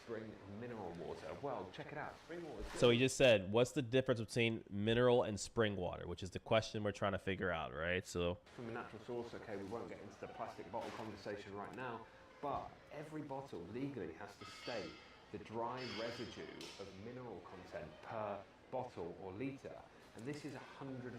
Spring mineral water. Well, check it out. Spring water. So he just said, what's the difference between mineral and spring water, which is the question we're trying to figure out, right? So from a natural source, okay, we won't get into the plastic bottle conversation right now, but every bottle legally has to state the dry residue of mineral content per bottle or litre, and this is 170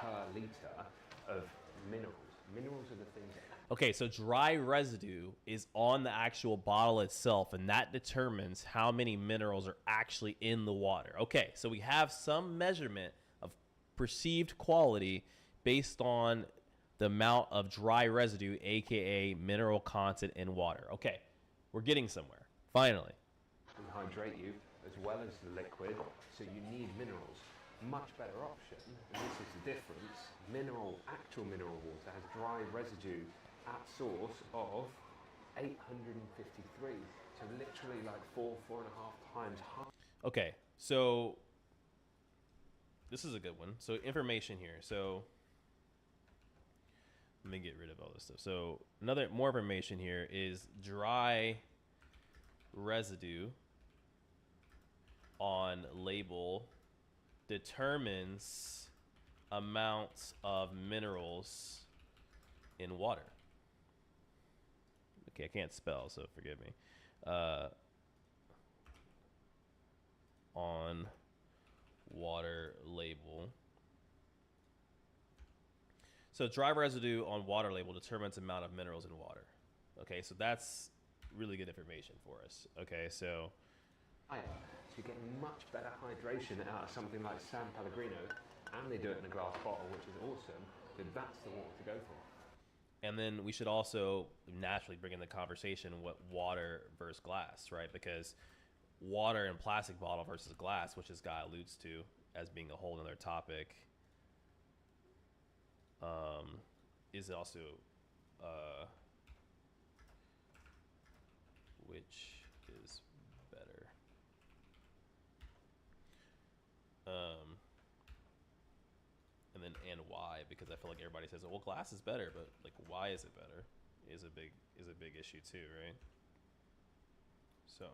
per litre of minerals. Minerals are the things that... Okay, so dry residue is on the actual bottle itself, and that determines how many minerals are actually in the water. Okay, so we have some measurement of perceived quality based on the amount of dry residue, aka mineral content in water. Okay, we're getting somewhere, finally. And hydrate you as well as the liquid, so you need minerals. Much better option, and this is the difference, actual mineral water has dry residue at source of 853, so literally like 4.5 times higher. Okay, so this is a good one. So information here. So let me get rid of all this stuff. So more information here is dry residue on label determines amounts of minerals in water. Okay, I can't spell, so forgive me. On water label. So dry residue on water label determines amount of minerals in water. Okay, so that's really good information for us. Okay, so you get much better hydration out of something like San Pellegrino, and they do it in a glass bottle, which is awesome. So that's the water to go for. And then we should also naturally bring in the conversation what water versus glass, right? Because water in plastic bottle versus glass, which this guy alludes to as being a whole other topic, is also which is better. And why? Because I feel like everybody says, well, glass is better, but like, why is it better? Is a big issue too, right? So,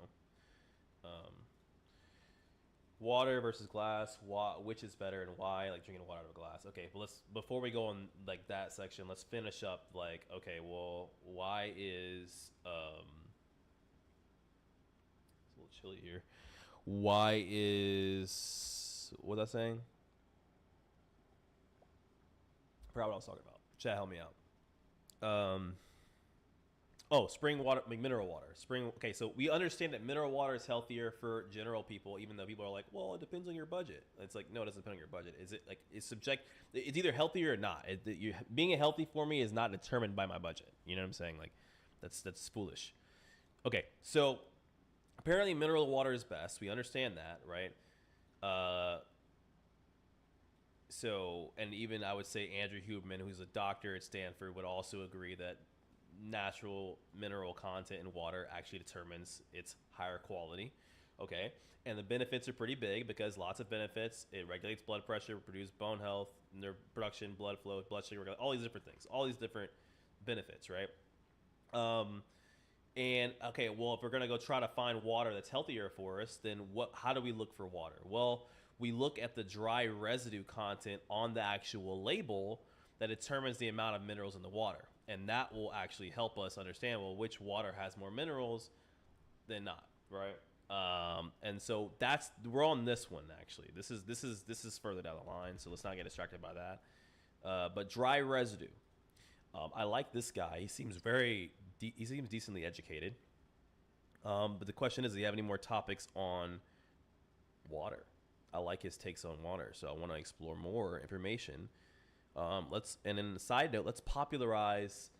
water versus glass, which is better and why? Like drinking water out of a glass. Okay, but before we go on like that section, let's finish up. Like, okay, well, why is it's a little chilly here. Why is what was I saying? I forgot what I was talking about. Chat, help me out. Spring water, like mineral water. Okay, so we understand that mineral water is healthier for general people, even though people are like, well, it depends on your budget. It's like, no, it doesn't depend on your budget. Is it like, it's either healthier or not. Being healthy for me is not determined by my budget. You know what I'm saying? Like, that's foolish. Okay, so apparently mineral water is best. We understand that, right? So, and even I would say Andrew Huberman, who's a doctor at Stanford, would also agree that natural mineral content in water actually determines its higher quality. Okay, and the benefits are pretty big because lots of benefits. It regulates blood pressure, produces bone health, nerve production, blood flow, blood sugar, all these different things, all these different benefits, right? And okay, well, if we're gonna go try to find water that's healthier for us, then how do we look for water? Well, we look at the dry residue content on the actual label that determines the amount of minerals in the water. And that will actually help us understand, well, which water has more minerals than not, right? And so we're on this one, actually. This is further down the line, so let's not get distracted by that. But dry residue. I like this guy. He seems very he seems decently educated. But the question is, do you have any more topics on water? I like his takes on water, so I want to explore more information. And then the side note, let's popularize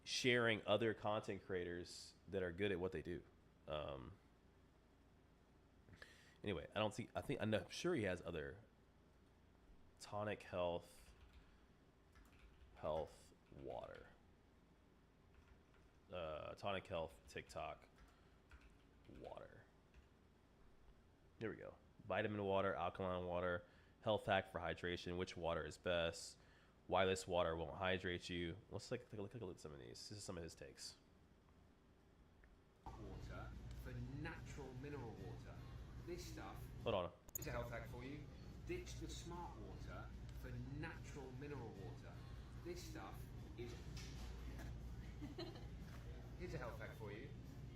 sharing other content creators that are good at what they do. Anyway, I'm sure he has other tonic health, water, tonic health, TikTok, water. Here we go. Vitamin water, alkaline water, health hack for hydration. Which water is best? Why this water won't hydrate you? Let's take a look at some of these. This is some of his takes. Water for natural mineral water. This stuff Hold on. is a health hack for you. Ditch the smart water for natural mineral water. This stuff is... Here's a health hack for you.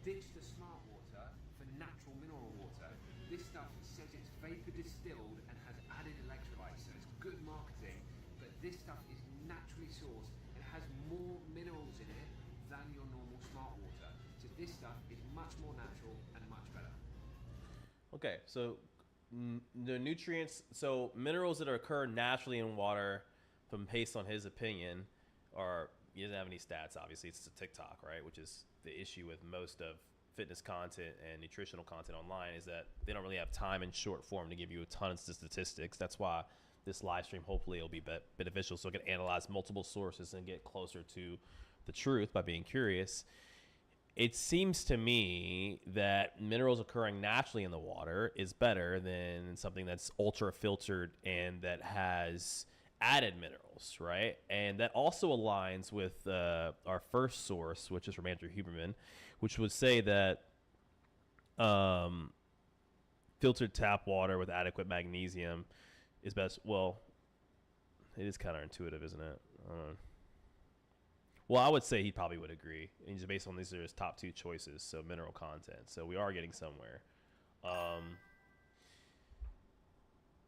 Ditch the smart water for natural mineral water. This stuff says it's vapor distilled and has added electrolytes, so it's good marketing, but this stuff is naturally sourced and has more minerals in it than your normal smart water. So this stuff is much more natural and much better. Okay, so the nutrients, so minerals that occur naturally in water, from based on his opinion, are, he doesn't have any stats, obviously. It's a TikTok, right? Which is the issue with most of fitness content and nutritional content online, is that they don't really have time in short form to give you a ton of statistics. That's why this live stream, hopefully it'll be beneficial, so it can analyze multiple sources and get closer to the truth by being curious. It seems to me that minerals occurring naturally in the water is better than something that's ultra filtered and that has added minerals, right? And that also aligns with our first source, which is from Andrew Huberman, which would say that filtered tap water with adequate magnesium is best. Well, it is counterintuitive, isn't it? Well, I would say he probably would agree. And just based on these are his top two choices, so mineral content. So we are getting somewhere.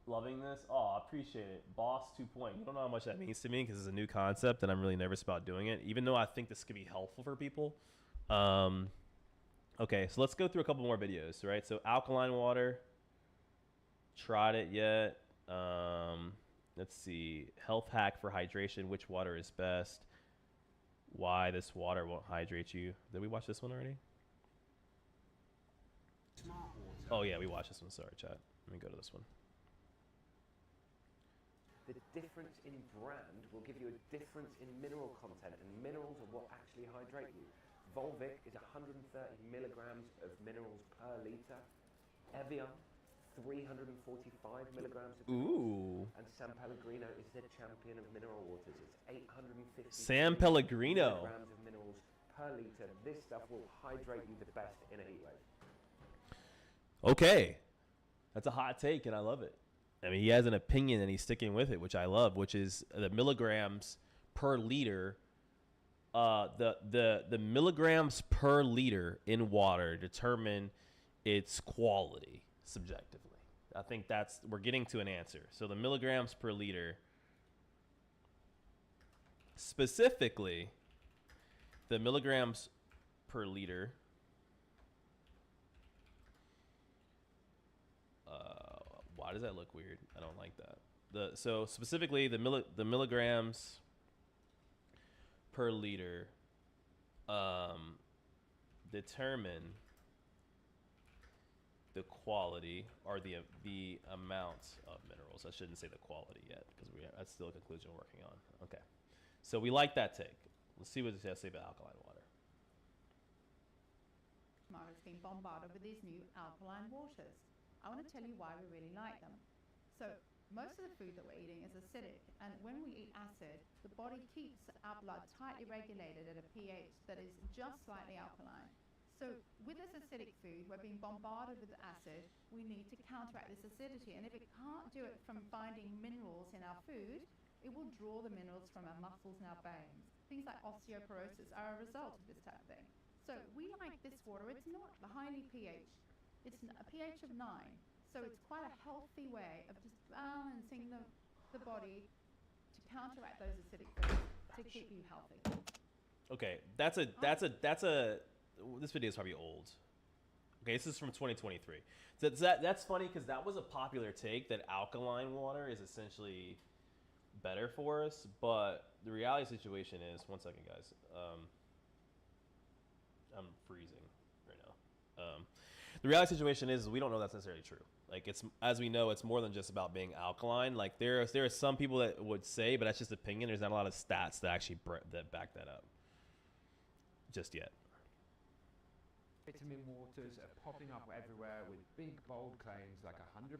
Loving this. Oh, I appreciate it. Boss 2 point. You don't know how much that means to me because it's a new concept and I'm really nervous about doing it, even though I think this could be helpful for people. Okay, so let's go through a couple more videos, right? So alkaline water. Tried it yet. Let's see. Health hack for hydration. Which water is best? Why this water won't hydrate you. Did we watch this one already? Smart water. Oh, yeah, we watched this one. Sorry, chat. Let me go to this one. The difference in brand will give you a difference in mineral content, and minerals are what actually hydrate you. Volvic is 130 milligrams of minerals per liter. Evian, 345 milligrams of minerals. And San Pellegrino is the champion of mineral waters. It's 850 San Pellegrino milligrams of minerals per liter. This stuff will hydrate you the best in a heat wave. Okay. That's a hot take, and I love it. I mean, he has an opinion, and he's sticking with it, which I love, which is the milligrams per liter. The milligrams per liter in water determine its quality subjectively. I think we're getting to an answer. So the milligrams per liter, specifically the milligrams per liter why does that look weird? I don't like that. So specifically the milligrams per liter determine the quality or the amount of minerals. I shouldn't say the quality yet because that's still a conclusion we're working on. Okay, so we like that take. Let's see what it has to say about alkaline water. Mario's been bombarded with these new alkaline waters. I want to tell you why we really like them. So most of the food that we're eating is acidic, and when we eat acid, the body keeps our blood tightly regulated at a pH that is just slightly alkaline. So with this acidic food, we're being bombarded with acid. We need to counteract this acidity, and if it can't do it from finding minerals in our food, it will draw the minerals from our muscles and our bones. Things like osteoporosis are a result of this type of thing. So we like this water. It's not a highly pH. It's a pH of 9. So it's quite a healthy way of just balancing the body to counteract those acidic foods to keep you healthy. Okay, this video is probably old. Okay, this is from 2023. That's funny because that was a popular take that alkaline water is essentially better for us, but the reality situation is, one second, guys. I'm freezing right now. The reality situation is we don't know that's necessarily true. Like, it's, as we know, it's more than just about being alkaline. Like, there are some people that would say, but that's just opinion. There's not a lot of stats that actually that back that up just yet. Vitamin waters are popping up everywhere with big bold claims like 100%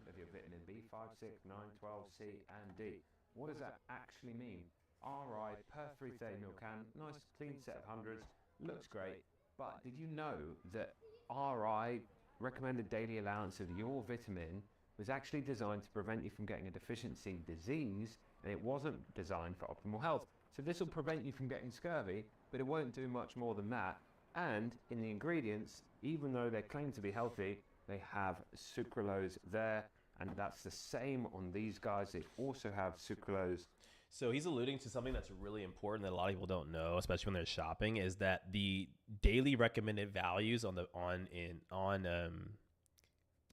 of your vitamin B5, 6, 9, 12, C and D. What does that actually mean? RI per 330 ml can, nice clean set of hundreds, looks great, but did you know that RI, recommended daily allowance of your vitamin, was actually designed to prevent you from getting a deficiency disease, and it wasn't designed for optimal health. So this will prevent you from getting scurvy, but it won't do much more than that. And in the ingredients, even though they claim to be healthy, they have sucralose there, and that's the same on these guys. They also have sucralose. So he's alluding to something that's really important that a lot of people don't know, especially when they're shopping, is that the daily recommended values on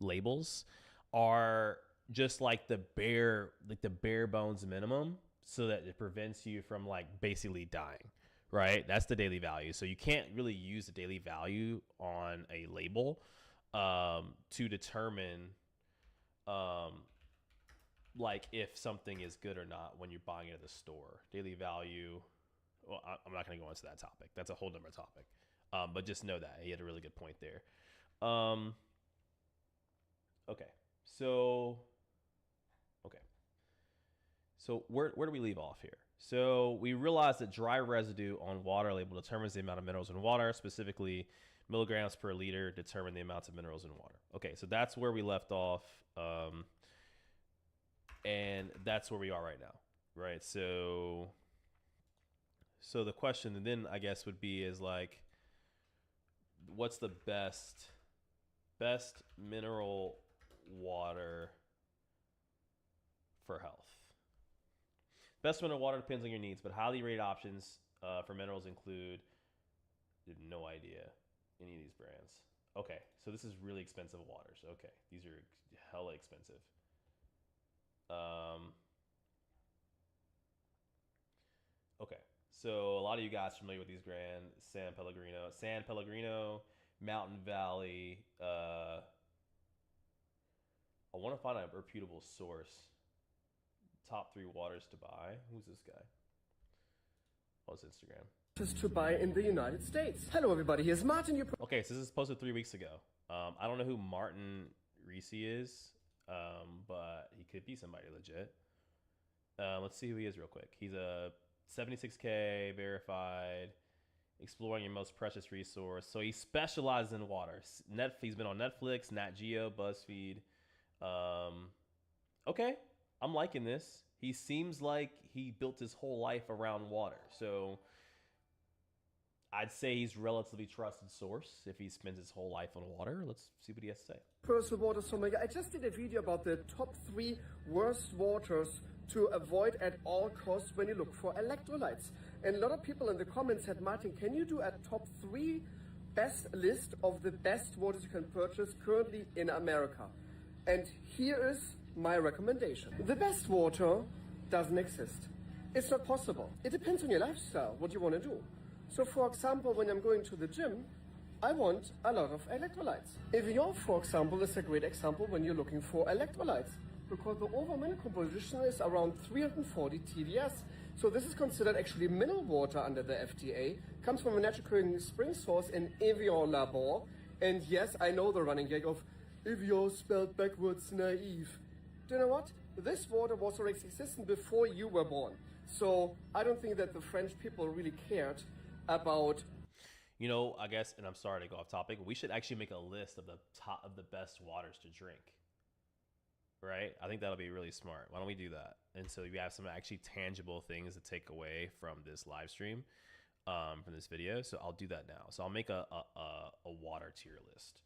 labels are just like the bare bones minimum, so that it prevents you from like basically dying. Right, that's the daily value. So you can't really use the daily value on a label to determine like if something is good or not when you're buying it at the store. Daily value. Well, I'm not going to go into that topic. That's a whole different topic. But just know that he had a really good point there. Okay, so where do we leave off here? So we realized that dry residue on water label determines the amount of minerals in water, specifically milligrams per liter determine the amounts of minerals in water. Okay, so that's where we left off, and that's where we are right now, right? So the question then, I guess, would be is like, what's the best mineral water for health? Best mineral water depends on your needs, but highly rated options for minerals include, I have no idea, any of these brands. Okay, so this is really expensive waters. Okay, these are hella expensive. Okay, so a lot of you guys are familiar with these brands: San Pellegrino, Mountain Valley. I want to find a reputable source. Top 3 waters to buy. Who's this guy? Oh, it's Instagram. Just to buy in the United States. Hello, everybody. Here's Martin. Okay, so this is posted 3 weeks ago. I don't know who Martin Reese is, but he could be somebody legit. Let's see who he is real quick. He's a 76K verified, exploring your most precious resource. So he specializes in water. He's been on Netflix, Nat Geo, BuzzFeed. Okay. I'm liking this. He seems like he built his whole life around water. So I'd say he's a relatively trusted source if he spends his whole life on water. Let's see what he has to say. Personal water sommelier. I just did a video about the top 3 worst waters to avoid at all costs when you look for electrolytes. And a lot of people in the comments said, Martin, can you do a top 3 best list of the best waters you can purchase currently in America? And here is my recommendation. The best water doesn't exist. It's not possible. It depends on your lifestyle, what you want to do. So for example, when I'm going to the gym, I want a lot of electrolytes. Evian, for example, is a great example when you're looking for electrolytes, because the overall mineral composition is around 340 TDS. So this is considered actually mineral water under the FDA, comes from a natural occurring spring source in Evian Labor. And yes, I know the running gag of Evian spelled backwards naive. Do you know what? This water was already existent before you were born. So I don't think that the French people really cared about. You know, I guess, and I'm sorry to go off topic, we should actually make a list of the best waters to drink. Right? I think that'll be really smart. Why don't we do that? And so you have some actually tangible things to take away from this live stream, from this video. So I'll do that now. So I'll make a water tier list.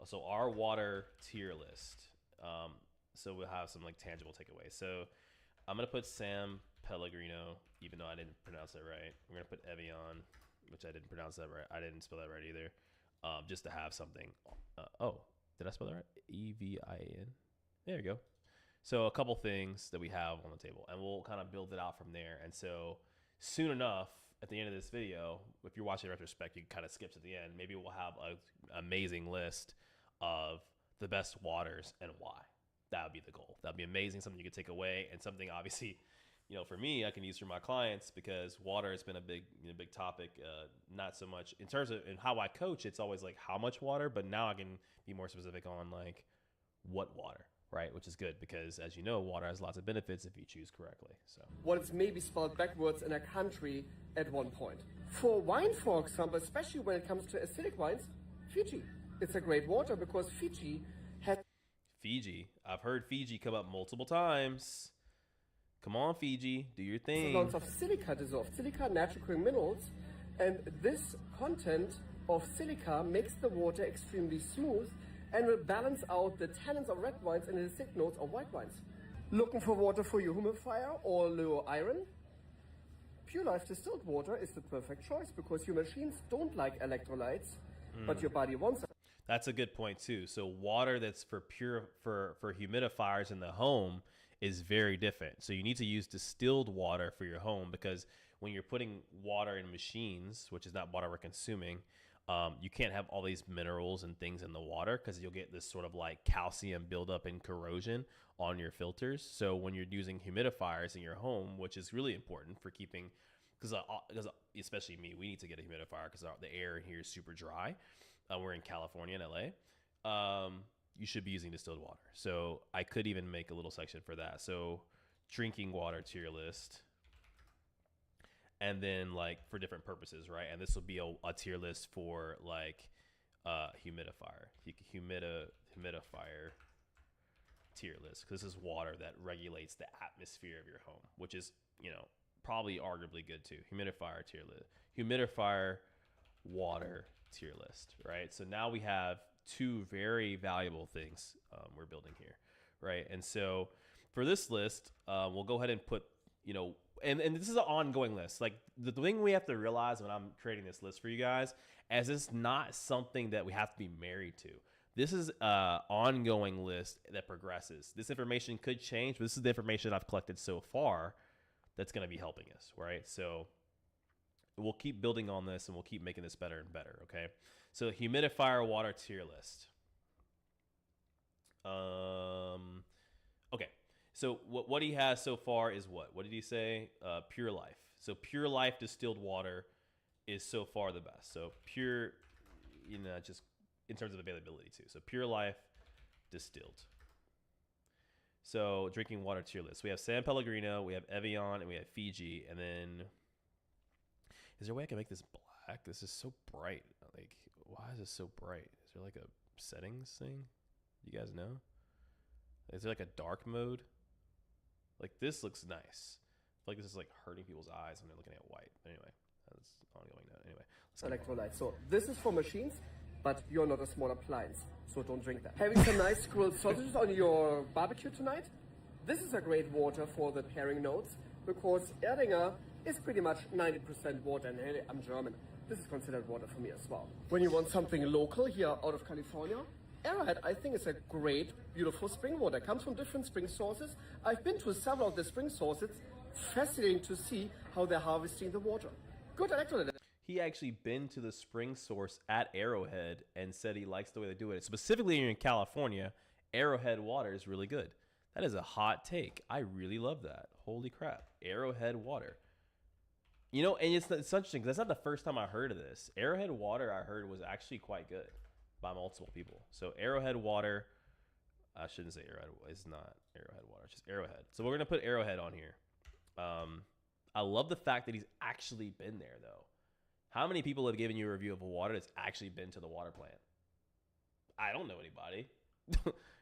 So our water tier list. So we'll have some like tangible takeaways. So I'm gonna put San Pellegrino, even though I didn't pronounce that right. We're going to put Evian, which I didn't pronounce that right. I didn't spell that right either. Just to have something. Oh, did I spell that right? Evin. There you go. So a couple things that we have on the table, and we'll kind of build it out from there. And so soon enough, at the end of this video, if you're watching retrospect, you kind of skip to the end. Maybe we'll have an amazing list of the best waters and why. That would be the goal. That would be amazing, something you could take away, and something obviously, you know, for me, I can use for my clients, because water has been a big topic. Not so much in terms of in how I coach. It's always like how much water, but now I can be more specific on like what water. Right, which is good because, as you know, water has lots of benefits if you choose correctly. So, what is maybe spelled backwards in a country at one point. For wine, for example, especially when it comes to acidic wines, Fiji. It's a great water because Fiji has... Fiji. I've heard Fiji come up multiple times. Come on, Fiji, do your thing. Amounts of silica dissolved. Silica, natural occurring minerals, and this content of silica makes the water extremely smooth and will balance out the tannins of red wines and the acidic notes of white wines. Looking for water for your humidifier or low iron? Pure Life distilled water is the perfect choice because your machines don't like electrolytes, but your body wants them. That's a good point too. So water that's for humidifiers in the home is very different. So you need to use distilled water for your home, because when you're putting water in machines, which is not water we're consuming, you can't have all these minerals and things in the water, because you'll get this sort of like calcium buildup and corrosion on your filters. So when you're using humidifiers in your home, which is really important for keeping, because especially me, we need to get a humidifier because the air in here is super dry. We're in California and LA. You should be using distilled water. So I could even make a little section for that. So drinking water tier list. And then like for different purposes, right? And this will be a tier list for like humidifier tier list, because this is water that regulates the atmosphere of your home, which is, you know, probably arguably good too. Humidifier tier list, humidifier water tier list, right? So now we have two very valuable things we're building here, right? And so for this list, we'll go ahead and put, you know, and this is an ongoing list. Like the thing we have to realize when I'm creating this list for you guys, as it's not something that we have to be married to. This is an ongoing list that progresses. This information could change, but this is the information I've collected so far that's going to be helping us, right? So we'll keep building on this and we'll keep making this better and better, okay? So humidifier water tier list. Okay. So what he has so far is what? What did he say? Pure Life. So Pure Life distilled water is so far the best. So pure, you know, just in terms of availability too. So Pure Life distilled. So drinking water tier list. We have San Pellegrino, we have Evian, and we have Fiji. And then, is there a way I can make this black? This is so bright. Like, why is this so bright? Is there like a settings thing? You guys know? Is there like a dark mode? Like this looks nice. I feel like this is like hurting people's eyes when they're looking at white. Anyway, that's ongoing note. Anyway, electrolytes. So this is for machines, but you're not a small appliance, so don't drink that. Having some nice grilled sausages on your barbecue tonight? This is a great water for the pairing notes, because Erdinger is pretty much 90% water, and hey, I'm German. This is considered water for me as well. When you want something local here out of California, Arrowhead, I think, is a great, beautiful spring water. It comes from different spring sources. I've been to several of the spring sources. Fascinating to see how they're harvesting the water. Good electrolyte. He actually been to the spring source at Arrowhead and said he likes the way they do it. Specifically here in California, Arrowhead water is really good. That is a hot take. I really love that. Holy crap. Arrowhead water. You know, and it's interesting because that's not the first time I heard of this. Arrowhead water, I heard, was actually quite good by multiple people. So Arrowhead water, I shouldn't say Arrowhead. It's not Arrowhead water. It's just Arrowhead. So we're going to put Arrowhead on here. I love the fact that he's actually been there, though. How many people have given you a review of a water that's actually been to the water plant? I don't know anybody.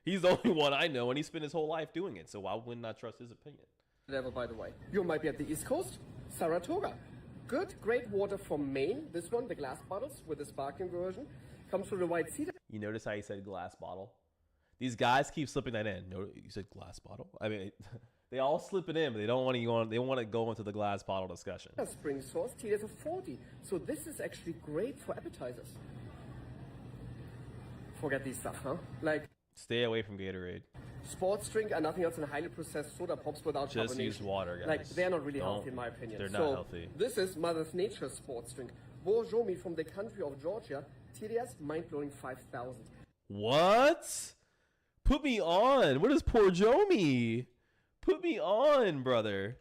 He's the only one I know, and he spent his whole life doing it. So why wouldn't I trust his opinion? Level, by the way. You might be at the East Coast. Saratoga. Good, great water from Maine. This one, the glass bottles with the sparkling version. Comes from the white cedar. You notice how he said glass bottle? These guys keep slipping that in. No, you said glass bottle? I mean, They all slip it in, but they don't want to go on. They want to go into the glass bottle discussion. A spring source, TDS of 40. So this is actually great for appetizers. Forget these stuff, huh? Like stay away from Gatorade. Sports drink and nothing else in highly processed soda pops without Just carbonation. use water, guys. Like they're not really healthy in my opinion. They're not healthy. This is Mother Nature's sports drink. Borjomi from the country of Georgia. TDS mind-blowing 5,000. What? Put me on. What is Borjomi? Put me on, brother.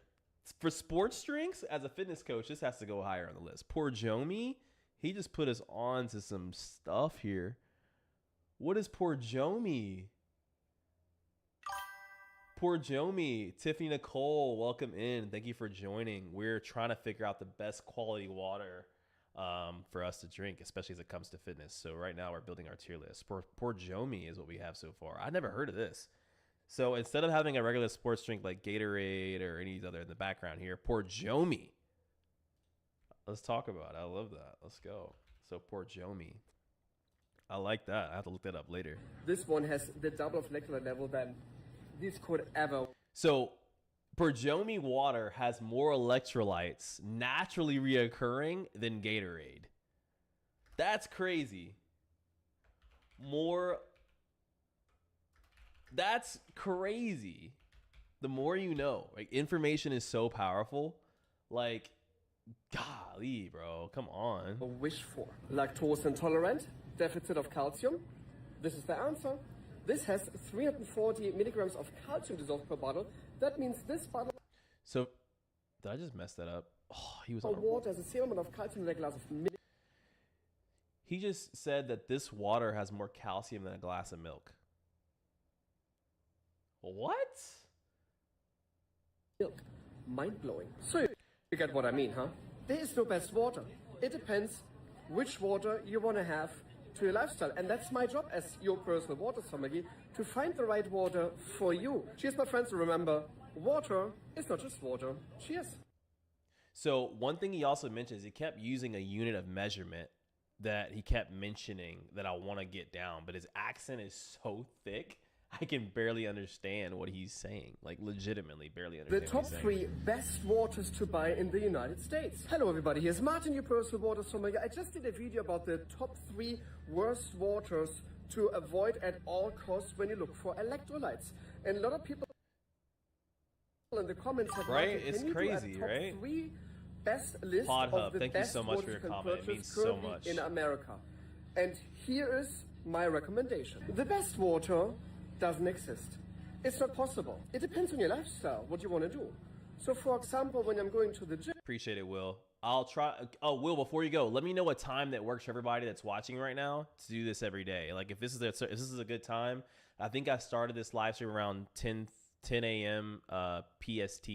For sports drinks, as a fitness coach, this has to go higher on the list. Borjomi, he just put us on to some stuff here. What is Borjomi? Borjomi, Tiffany Nicole, welcome in. Thank you for joining. We're trying to figure out the best quality water for us to drink, especially as it comes to fitness. So right now we're building our tier list. Borjomi is what we have so far. I never heard of this. So instead of having a regular sports drink like Gatorade or any other in the background here, Borjomi. Let's talk about it. I love that. Let's go. So Borjomi. I like that. I have to look that up later. This one has the double of electrolyte level than this could ever. So Borjomi water has more electrolytes naturally reoccurring than Gatorade. That's crazy. That's crazy. The more you know. Like, information is so powerful. Like, golly, bro. Come on. A wish for. Lactose intolerant, deficit of calcium. This is the answer. This has 340 milligrams of calcium dissolved per bottle. That means this bottle. So, did I just mess that up? Oh, he was on water has a same amount of calcium in a glass of milk. He just said that this water has more calcium than a glass of milk. What? Milk. Mind-blowing. So you get what I mean, huh? There is no best water. It depends which water you want to have to your lifestyle. And that's my job as your personal water sommelier, to find the right water for you. Cheers, my friends. Remember, water is not just water. Cheers. So one thing he also mentions, he kept using a unit of measurement that he kept mentioning that I want to get down, but his accent is so thick, I can barely understand what he's saying. Like, legitimately barely understand. The top 3 best waters to buy in the United States. Hello everybody, here's Martin, your personal water sommelier. I just did a video about the top 3 worst waters to avoid at all costs when you look for electrolytes. And a lot of people in the comments have right? It's crazy, top right? 3 best list Pod of Hub, the thank you best so much waters for your you can comment. It purchase means so currently much. in America. And here is my recommendation. The best water doesn't exist. It's not possible. It depends on your lifestyle, what you want to do. So for example, when I'm going to the gym. Appreciate it, Will. I'll try. Oh, Will, before you go, let me know what time that works for everybody that's watching right now to do this every day. Like, if this is a good time. I think I started this live stream around 10 a.m. PST.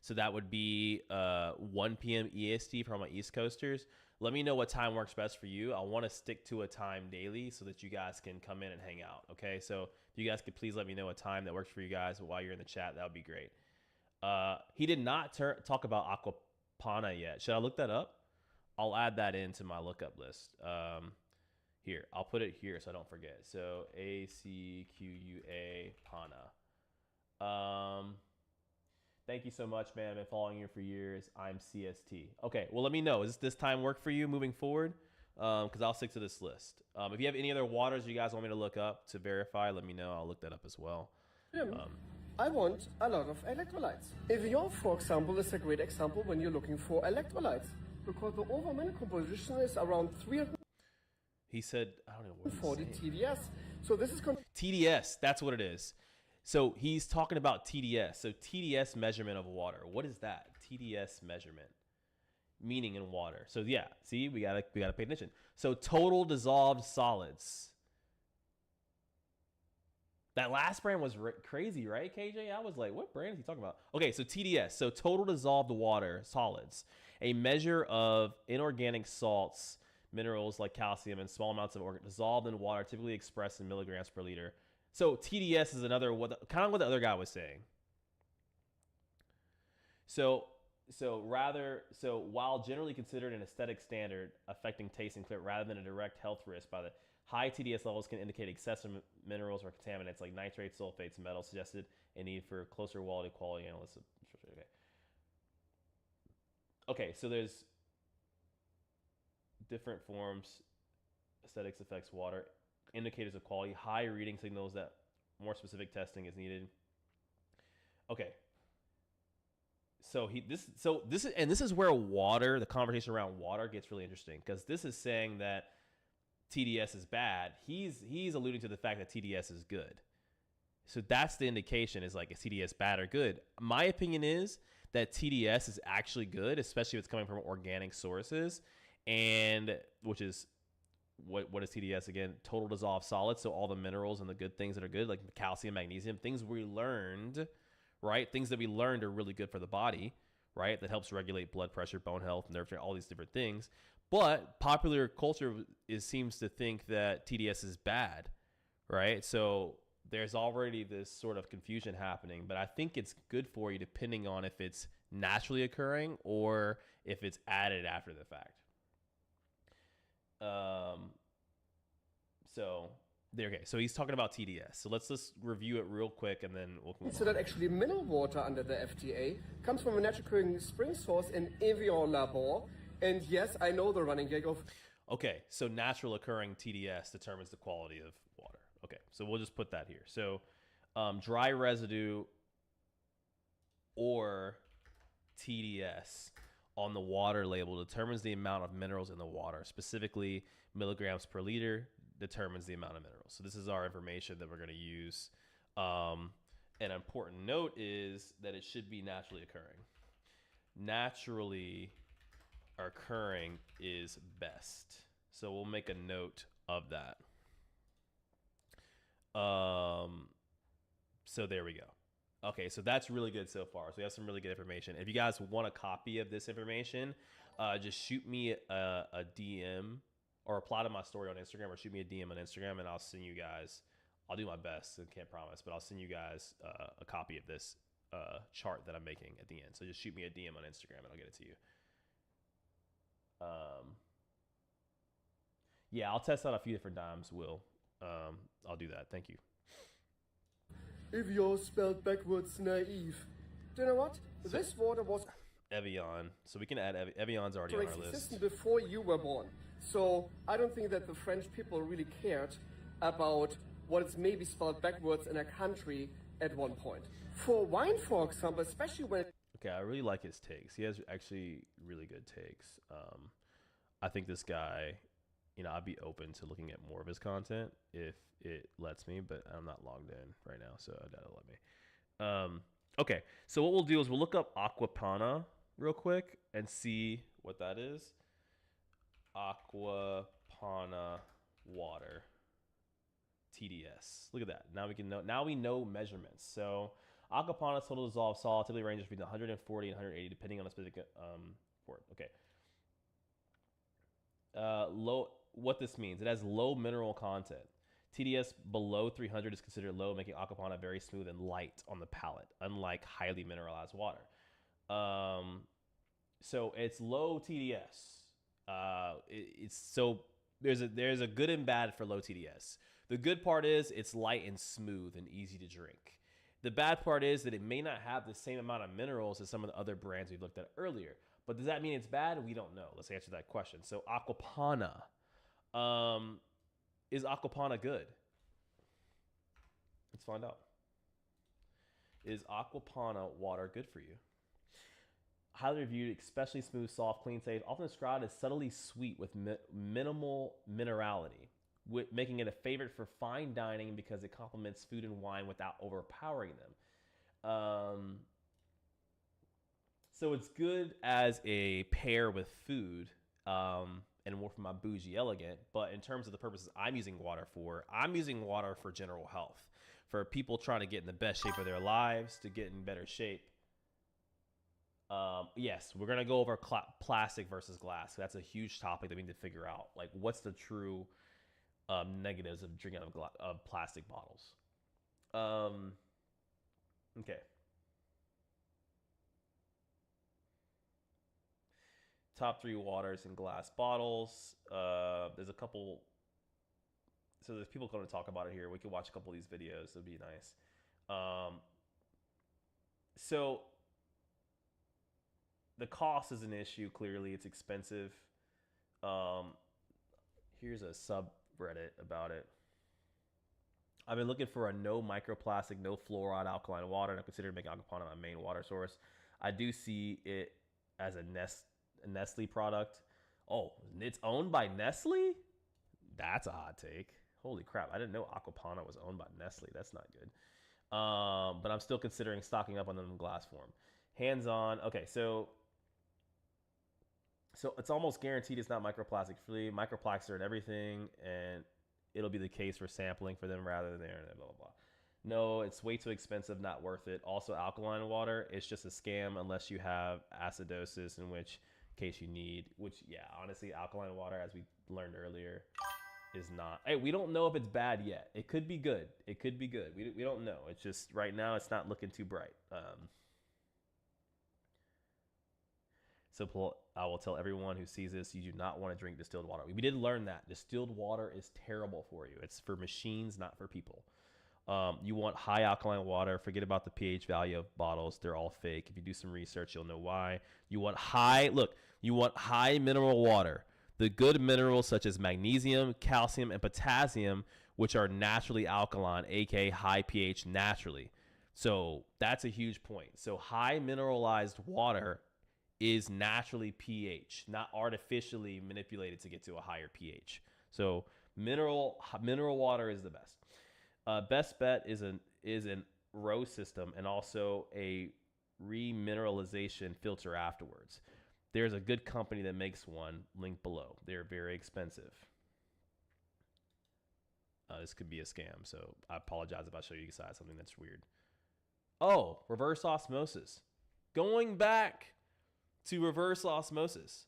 So that would be 1 p.m. EST for all my East Coasters. Let me know what time works best for you. I want to stick to a time daily so that you guys can come in and hang out. Okay, so if you guys could please let me know a time that works for you guys while you're in the chat, that would be great. He did not talk about Aquapana yet. Should I look that up? I'll add that into my lookup list. Here, I'll put it here so I don't forget. So ACQUA Pana. Thank you so much, man. I've been following you for years. I'm CST. Okay, well, let me know. Does this time work for you moving forward? Because I'll stick to this list. If you have any other waters you guys want me to look up to verify, let me know. I'll look that up as well. I want a lot of electrolytes. Evian, for example, is a great example when you're looking for electrolytes, because the overall mineral composition is around 340 He said, I don't know what he's saying. TDS. So this is TDS, that's what it is. So he's talking about TDS. So TDS measurement of water. What is that? TDS measurement. Meaning in water. So yeah, see, we gotta pay attention. So total dissolved solids. That last brand was crazy, right, KJ? I was like, what brand is he talking about? Okay, so TDS, so total dissolved water solids, a measure of inorganic salts, minerals like calcium, and small amounts of dissolved in water, typically expressed in milligrams per liter. So TDS is another kind of what the other guy was saying. So while generally considered an aesthetic standard affecting taste and clear rather than a direct health risk by the High TDS levels can indicate excessive minerals or contaminants like nitrates, sulfates, metals, suggested a need for closer quality analysis. Okay, so there's different forms, aesthetics affects water, indicators of quality, high reading signals that more specific testing is needed. Okay. So this is where water, the conversation around water gets really interesting, because this is saying that TDS is bad. He's alluding to the fact that TDS is good. So that's the indication, is like, is TDS bad or good? My opinion is that TDS is actually good, especially if it's coming from organic sources, and which is what is TDS again? Total dissolved solids. So all the minerals and the good things that are good, like calcium, magnesium, things we learned, right? Things that we learned are really good for the body, right? That helps regulate blood pressure, bone health, nerve strength, all these different things. But popular culture seems to think that TDS is bad, right? So there's already this sort of confusion happening, but I think it's good for you depending on if it's naturally occurring or if it's added after the fact. So he's talking about TDS. So let's just review it real quick, and then we'll move on. So that actually mineral water under the FDA comes from a natural occurring spring source in Evian Labor. And yes, I know the running gag of... Okay, so natural occurring TDS determines the quality of water. Okay, so we'll just put that here. So dry residue or TDS on the water label determines the amount of minerals in the water. Specifically, milligrams per liter determines the amount of minerals. So this is our information that we're going to use. An important note is that it should be naturally occurring. Naturally occurring is best. So we'll make a note of that. So there we go. Okay, so that's really good so far. So we have some really good information. If you guys want a copy of this information, just shoot me a DM or apply to my story on Instagram, or shoot me a DM on Instagram, and I'll send you guys, I'll do my best, I can't promise, but I'll send you guys a copy of this chart that I'm making at the end. So just shoot me a DM on Instagram and I'll get it to you. Yeah, I'll test out a few different dimes, Will. I'll do that. Thank you. If you're spelled backwards, naive. Do you know what? This water was... Evian. So we can add Evian's already on our list. Before you were born. So I don't think that the French people really cared about what is maybe spelled backwards in a country at one point. For wine, for example, especially when... Okay, I really like his takes. He has actually really good takes. I think this guy, I'd be open to looking at more of his content if it lets me, but I'm not logged in right now, so that'll let me. Okay, so what we'll do is we'll look up Aquapana real quick and see what that is. Aquapana water. TDS. Look at that. Now we know measurements. So Aquapana's total dissolved solid typically ranges between 140 and 180 depending on the specific port. Okay. What this means, it has low mineral content. TDS below 300 is considered low, making Aquapana very smooth and light on the palate, unlike highly mineralized water. So it's low TDS. There's a good and bad for low TDS. The good part is it's light and smooth and easy to drink. The bad part is that it may not have the same amount of minerals as some of the other brands we've looked at earlier. But does that mean it's bad? We don't know. Let's answer that question. So Aquapana. Is Aquapana good? Let's find out. Is Aquapana water good for you? Highly reviewed, especially smooth, soft, clean, safe, often described as subtly sweet with minimal minerality, making it a favorite for fine dining because it complements food and wine without overpowering them. So it's good as a pair with food, and more for my bougie elegant, but in terms of the purposes I'm using water for general health, for people trying to get in the best shape of their lives, to get in better shape. Yes, we're going to go over plastic versus glass. That's a huge topic that we need to figure out. Like, what's the true negatives of drinking out of plastic bottles? Okay. Top 3 waters in glass bottles. There's a couple so there's people going to talk about it here. We could watch a couple of these videos. It'd be nice. So the cost is an issue. Clearly, it's expensive. Here's a subreddit about it. I've been looking for a no microplastic, no fluoride alkaline water, and I'm considering making Aquapana my main water source. I do see it as a Nestle product. Oh, it's owned by Nestle? That's a hot take. Holy crap. I didn't know Aquapana was owned by Nestle. That's not good. But I'm still considering stocking up on them in glass form. Hands-on. Okay, so it's almost guaranteed it's not microplastic free. Microplastics are in everything, and it'll be the case for sampling for them rather than there and blah, blah, blah. No, it's way too expensive, not worth it. Also, alkaline water, it's just a scam unless you have acidosis, in which case you need, which, yeah, honestly, alkaline water, as we learned earlier, is not. Hey, we don't know if it's bad yet. It could be good. It could be good. We don't know. It's just right now it's not looking too bright. So I will tell everyone who sees this, you do not want to drink distilled water. We did learn that. Distilled water is terrible for you. It's for machines, not for people. You want high alkaline water. Forget about the pH value of bottles. They're all fake. If you do some research, you'll know why. You want high mineral water. The good minerals such as magnesium, calcium, and potassium, which are naturally alkaline, aka high pH naturally. So that's a huge point. So high mineralized water is naturally pH, not artificially manipulated to get to a higher pH. So mineral water is the best. Best bet is an row system and also a remineralization filter afterwards. There's a good company that makes one, link below. They're very expensive. This could be a scam, so I apologize if I show you guys something that's weird. Oh, reverse osmosis. Going back to reverse osmosis.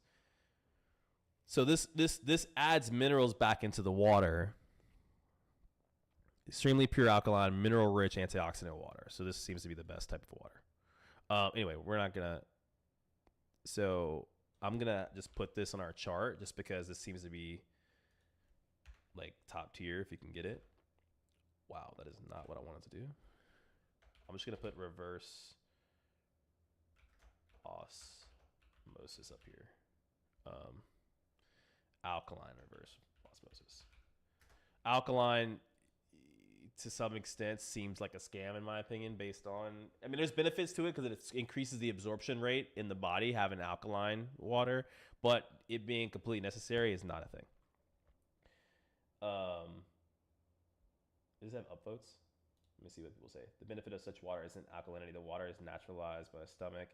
So this adds minerals back into the water. Extremely pure alkaline, mineral-rich antioxidant water. So this seems to be the best type of water. Anyway, we're not going to... So I'm going to just put this on our chart just because this seems to be like top tier if you can get it. Wow, that is not what I wanted to do. I'm just going to put reverse osmosis up here. Alkaline reverse osmosis. Alkaline, to some extent, seems like a scam in my opinion based on, I mean, there's benefits to it because it increases the absorption rate in the body, having alkaline water, but it being completely necessary is not a thing. Does it have upvotes? Let me see what people say. The benefit of such water isn't alkalinity. The water is naturalized by the stomach,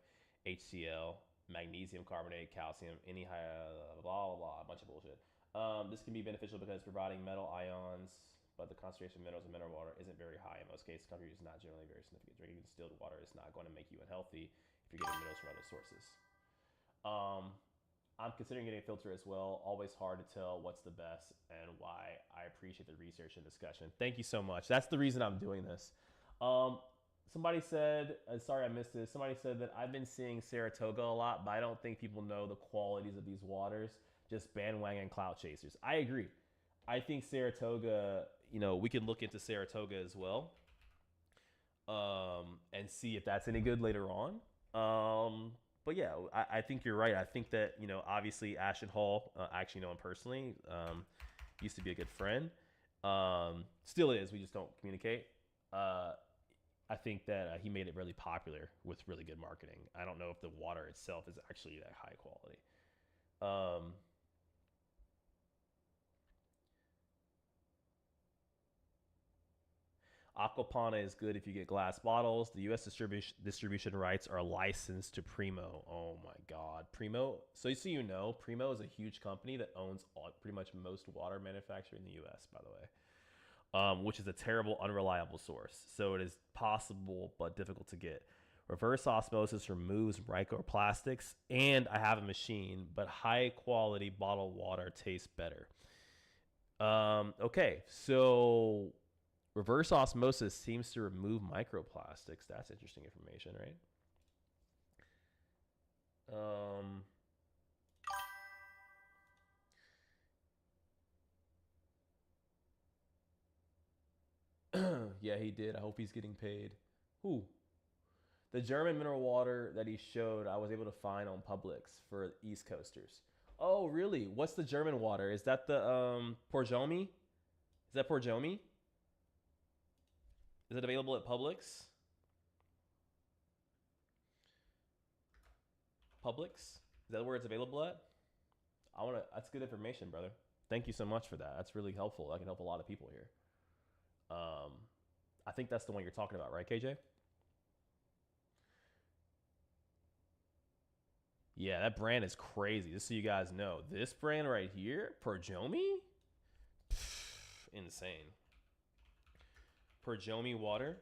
HCl, magnesium carbonate, calcium, any high, blah, blah, blah, a bunch of bullshit. This can be beneficial because providing metal ions, but the concentration of minerals in mineral water isn't very high. In most cases, coverage is not generally very significant. Drinking distilled water is not going to make you unhealthy if you're getting minerals from other sources. I'm considering getting a filter as well. Always hard to tell what's the best and why. I appreciate the research and discussion. Thank you so much. That's the reason I'm doing this. Somebody said, sorry I missed this. Somebody said that I've been seeing Saratoga a lot, but I don't think people know the qualities of these waters. Just bandwagon clout chasers. I agree. I think Saratoga, we can look into Saratoga as well, and see if that's any good later on. But yeah, I think you're right. I think that, obviously Ashton Hall, I actually know him personally, used to be a good friend, still is. We just don't communicate. I think that he made it really popular with really good marketing. I don't know if the water itself is actually that high quality. Aquapana is good if you get glass bottles. The U.S. distribution rights are licensed to Primo. Oh my God, Primo. So Primo is a huge company that owns pretty much most water manufacturing in the U.S. By the way, which is a terrible, unreliable source. So it is possible but difficult to get. Reverse osmosis removes microplastics, and I have a machine, but high quality bottled water tastes better. Okay, so reverse osmosis seems to remove microplastics. That's interesting information, right? Yeah, he did. I hope he's getting paid. Who? The German mineral water that he showed, I was able to find on Publix for East Coasters. Oh, really? What's the German water? Is that the Porjomi? Is that Porjomi? Is it available at Publix? Publix? Is that where it's available at? That's good information, brother. Thank you so much for that. That's really helpful. That can help a lot of people here. I think that's the one you're talking about, right, KJ? Yeah, that brand is crazy. Just so you guys know, this brand right here, Porjomi, insane. Porjomi water.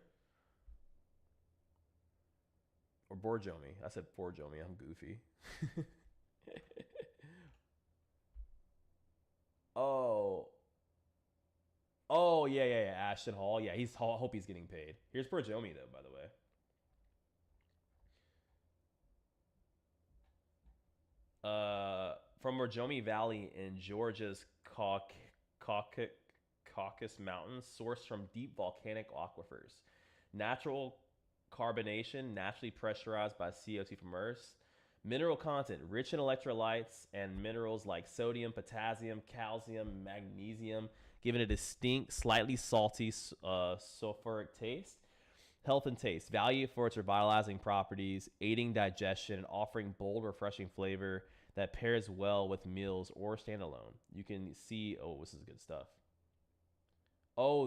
Or Borjomi. I said Porjomi. I'm goofy. Oh. Oh, yeah. Ashton Hall. Yeah, I hope he's getting paid. Here's Porjomi, though, by the way. From Porjomi Valley in Georgia's Caucasus Mountains, sourced from deep volcanic aquifers. Natural carbonation, naturally pressurized by CO2 from Earth. Mineral content, rich in electrolytes and minerals like sodium, potassium, calcium, magnesium, giving a distinct, slightly salty sulfuric taste. Health and taste, value for its revitalizing properties, aiding digestion, and offering bold, refreshing flavor that pairs well with meals or standalone. You can see, oh, this is good stuff. Oh,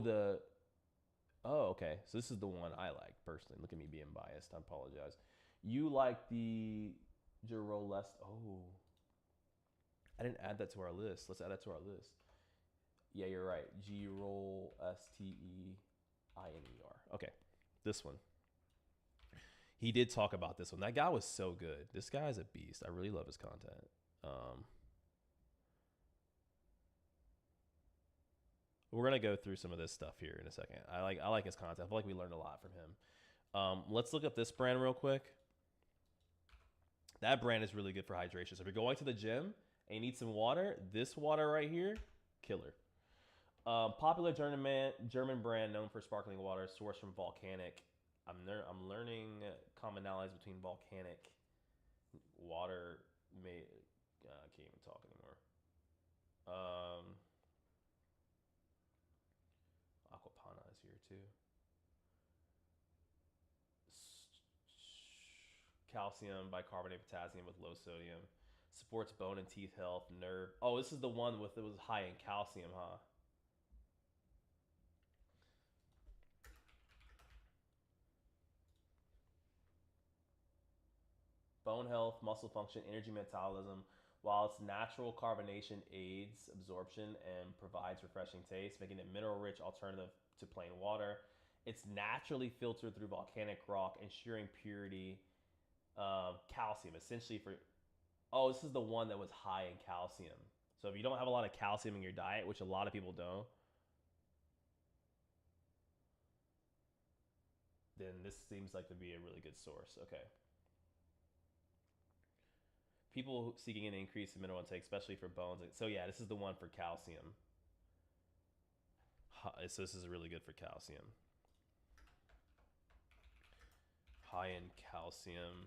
okay. So this is the one I like personally. Look at me being biased. I apologize. You like the Girolest. Oh, I didn't add that to our list. Let's add that to our list. Yeah, you're right. Girolesteiner. Okay, this one. He did talk about this one. That guy was so good. This guy's a beast. I really love his content. We're gonna go through some of this stuff here in a second. I like his content. I feel like we learned a lot from him. Let's look up this brand real quick. That brand is really good for hydration. So if you're going to the gym and you need some water, this water right here, killer. Popular German brand known for sparkling water, sourced from volcanic. I'm learning commonalities between volcanic water. I can't even talk anymore. Aquapana is here too. Calcium, bicarbonate, potassium with low sodium. Supports bone and teeth health, nerve. Oh, this is the one it was high in calcium, huh? Bone health, muscle function, energy metabolism. While its natural carbonation aids absorption and provides refreshing taste, making it mineral-rich alternative to plain water. It's naturally filtered through volcanic rock, ensuring purity. Calcium, essentially for... Oh, this is the one that was high in calcium. So if you don't have a lot of calcium in your diet, which a lot of people don't, then this seems like to be a really good source. Okay. People seeking an increase in mineral intake, especially for bones. So yeah, this is the one for calcium. So this is really good for calcium. High in calcium.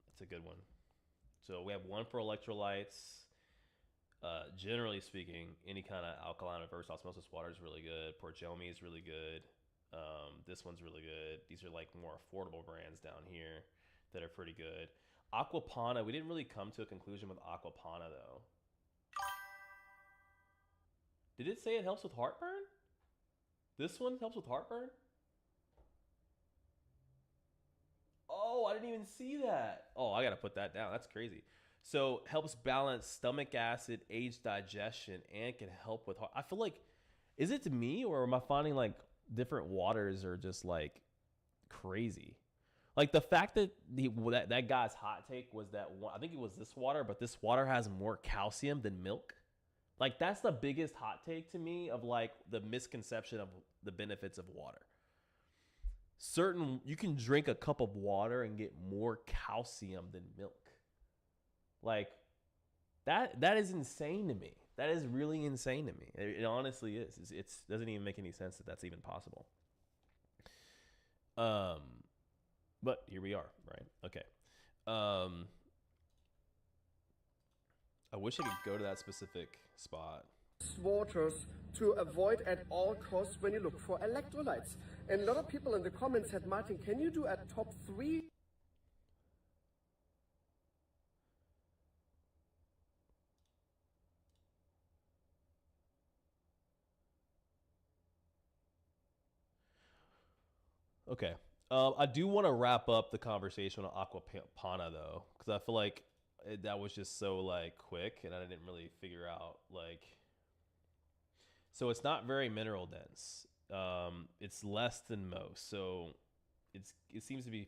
That's a good one. So we have one for electrolytes. Generally speaking, any kind of alkaline reverse osmosis water is really good. Porjomi is really good. This one's really good. These are like more affordable brands down here that are pretty good. Aquapana, we didn't really come to a conclusion with Aquapana though. Did it say it helps with heartburn? This one helps with heartburn? Oh, I didn't even see that. Oh, I gotta put that down. That's crazy. So helps balance stomach acid, aids digestion, and can help with heart. I feel like, is it to me or am I finding like different waters are just like crazy? Like the fact that that guy's hot take was that one, I think it was this water, but this water has more calcium than milk. Like that's the biggest hot take to me of like the misconception of the benefits of water. You can drink a cup of water and get more calcium than milk. Like that is insane to me. That is really insane to me. It honestly is. It doesn't even make any sense that that's even possible. But here we are, right? Okay. I wish I could go to that specific spot. Waters to avoid at all costs when you look for electrolytes. And a lot of people in the comments said, Martin, can you do a top 3? Okay. I do want to wrap up the conversation on Aquapana though, because I feel like that was just so like quick, and I didn't really figure out like. So it's not very mineral dense. It's less than most. So it seems to be.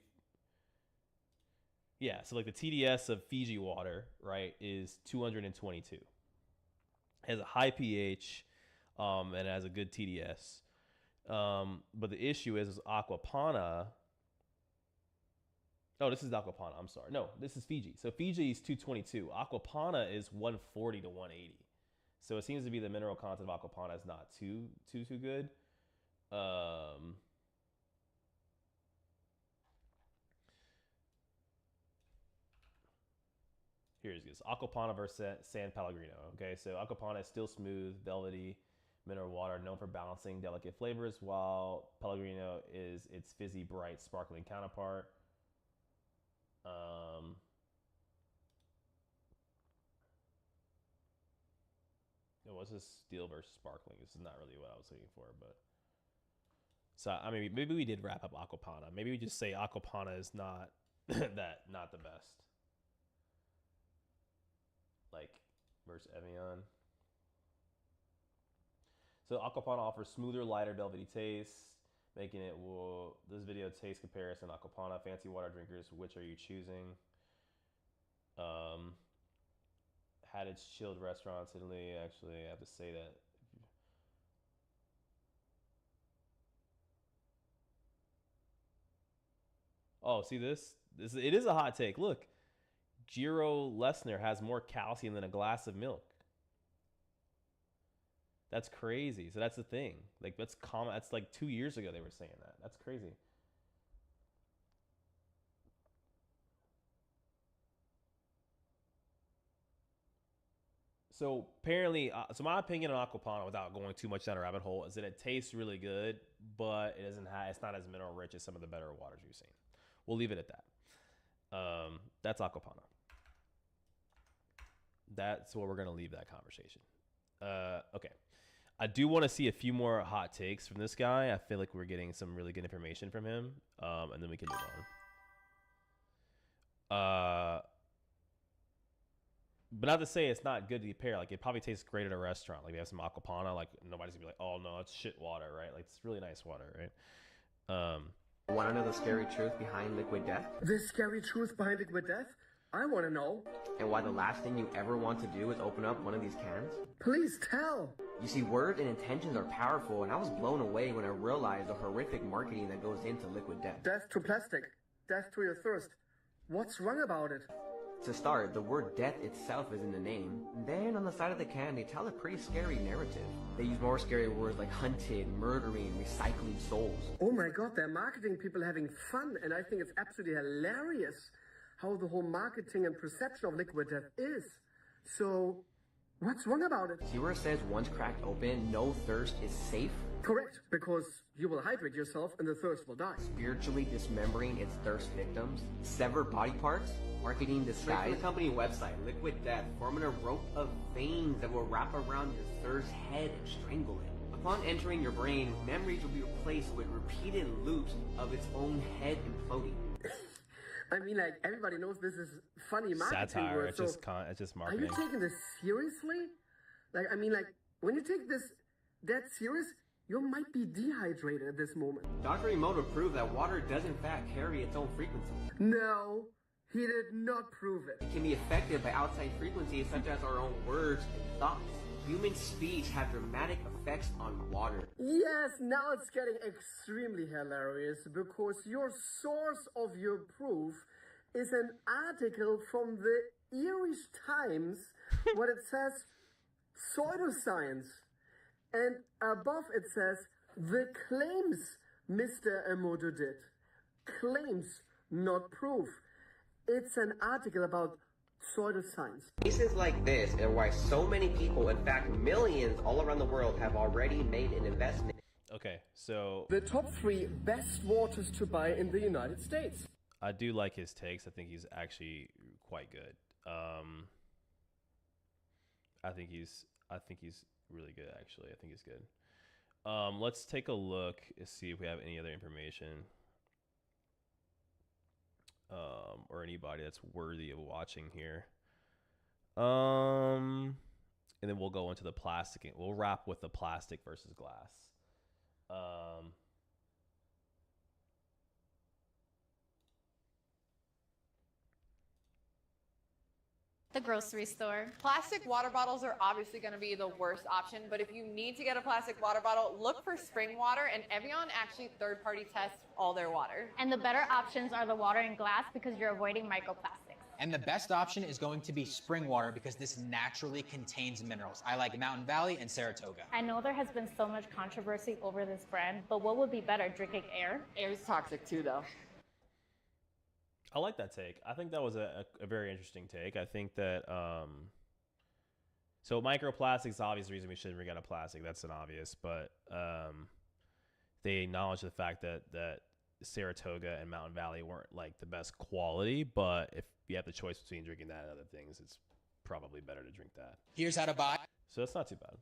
Yeah. So like the TDS of Fiji water, right, is 222. It has a high pH, and it has a good TDS. But the issue is Aquapana. Oh, this is Aquapana. I'm sorry. No, this is Fiji. So Fiji is 222. Aquapana is 140 to 180. So it seems to be the mineral content of Aquapana is not too good. Here's this Aquapana versus San Pellegrino. Okay, so Aquapana is still smooth, velvety mineral water known for balancing delicate flavors, while Pellegrino is its fizzy, bright, sparkling counterpart. What's this steel versus sparkling? This is not really what I was looking for, but so I mean, maybe we did wrap up Aquapana. Maybe we just say Aquapana is not not the best. Like versus Evian. So Aquapana offers smoother, lighter, velvety taste, making it this video taste comparison. Aquapana, fancy water drinkers, which are you choosing? Had its chilled restaurants in Italy. Actually, I have to say that. Oh, see this? It is a hot take. Look, Giro Lesnar has more calcium than a glass of milk. That's crazy. So that's the thing. Like that's common. That's like 2 years ago they were saying that. That's crazy. So apparently, so my opinion on Aquapana, without going too much down a rabbit hole, is that it tastes really good, but it doesn't have. It's not as mineral rich as some of the better waters you've seen. We'll leave it at that. That's Aquapana. That's what we're gonna leave that conversation. Okay. I do want to see a few more hot takes from this guy. I feel like we're getting some really good information from him, and then we can move on. But not to say it's not good to pair. Like it probably tastes great at a restaurant. Like we have some Aquapana. Like nobody's gonna be like, oh no, it's shit water, right? Like it's really nice water, right? Want to know the scary truth behind liquid death? The scary truth behind liquid death? I want to know. And why the last thing you ever want to do is open up one of these cans? Please tell. You see, words and intentions are powerful, and I was blown away when I realized the horrific marketing that goes into liquid death. Death to plastic. Death to your thirst. What's wrong about it? To start, the word death itself is in the name. Then on the side of the can, they tell a pretty scary narrative. They use more scary words like hunted, murdering, recycling souls. Oh my god, they're marketing people having fun, and I think it's absolutely hilarious how the whole marketing and perception of liquid death is. So, what's wrong about it? See where it says once cracked open, no thirst is safe? Correct, because you will hydrate yourself and the thirst will die. Spiritually dismembering its thirst victims, sever body parts, marketing disguise. From the company website, Liquid Death, forming a rope of veins that will wrap around your thirst head and strangle it. Upon entering your brain, memories will be replaced with repeated loops of its own head imploding. I mean, like, everybody knows this is funny marketing. Satire, word, it's just marketing. Are you taking this seriously? Like, I mean, like, when you take this dead serious, you might be dehydrated at this moment. Dr. Emoto proved that water does in fact carry its own frequency. No, he did not prove it. It can be affected by outside frequencies such as our own words and thoughts. Human speech have dramatic effects on water. Yes, now it's getting extremely hilarious because your source of your proof is an article from the Irish Times where it says pseudoscience. And above it says, the claims Mr. Emoto did. Claims, not proof. It's an article about pseudoscience. Cases like this are why so many people, in fact millions all around the world, have already made an investment. Okay, so The top 3 best waters to buy in the United States. I do like his takes. I think he's actually quite good. I think he's really good, actually. I think he's good. Let's take a look and see if we have any other information, or anybody that's worthy of watching here. And then we'll go into the plastic. We'll wrap with the plastic versus glass. The grocery store. Plastic water bottles are obviously going to be the worst option, but if you need to get a plastic water bottle, look for spring water, and Evian actually third-party tests all their water. And the better options are the water and glass because you're avoiding microplastics. And the best option is going to be spring water because this naturally contains minerals. I like Mountain Valley and Saratoga. I know there has been so much controversy over this brand, but what would be better, drinking air? Air is toxic too, though. I like that take. I think that was a very interesting take. I think that so microplastics, obvious reason we shouldn't drink out of plastic. That's an obvious, but they acknowledge the fact that Saratoga and Mountain Valley weren't like the best quality. But if you have the choice between drinking that and other things, it's probably better to drink that. Here's how to buy. So that's not too bad.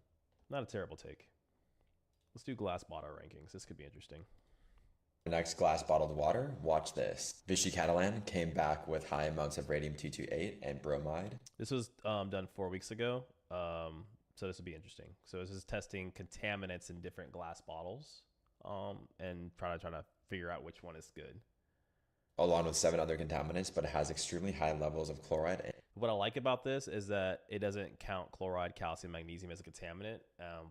Not a terrible take. Let's do glass bottle rankings. This could be interesting. Next, glass bottled water. Watch this. Vichy Catalan came back with high amounts of radium-228 and bromide. This was done 4 weeks ago, so this would be interesting. So this is testing contaminants in different glass bottles, and trying to figure out which one is good. Along with 7 other contaminants, but it has extremely high levels of chloride. What I like about this is that it doesn't count chloride, calcium, magnesium as a contaminant,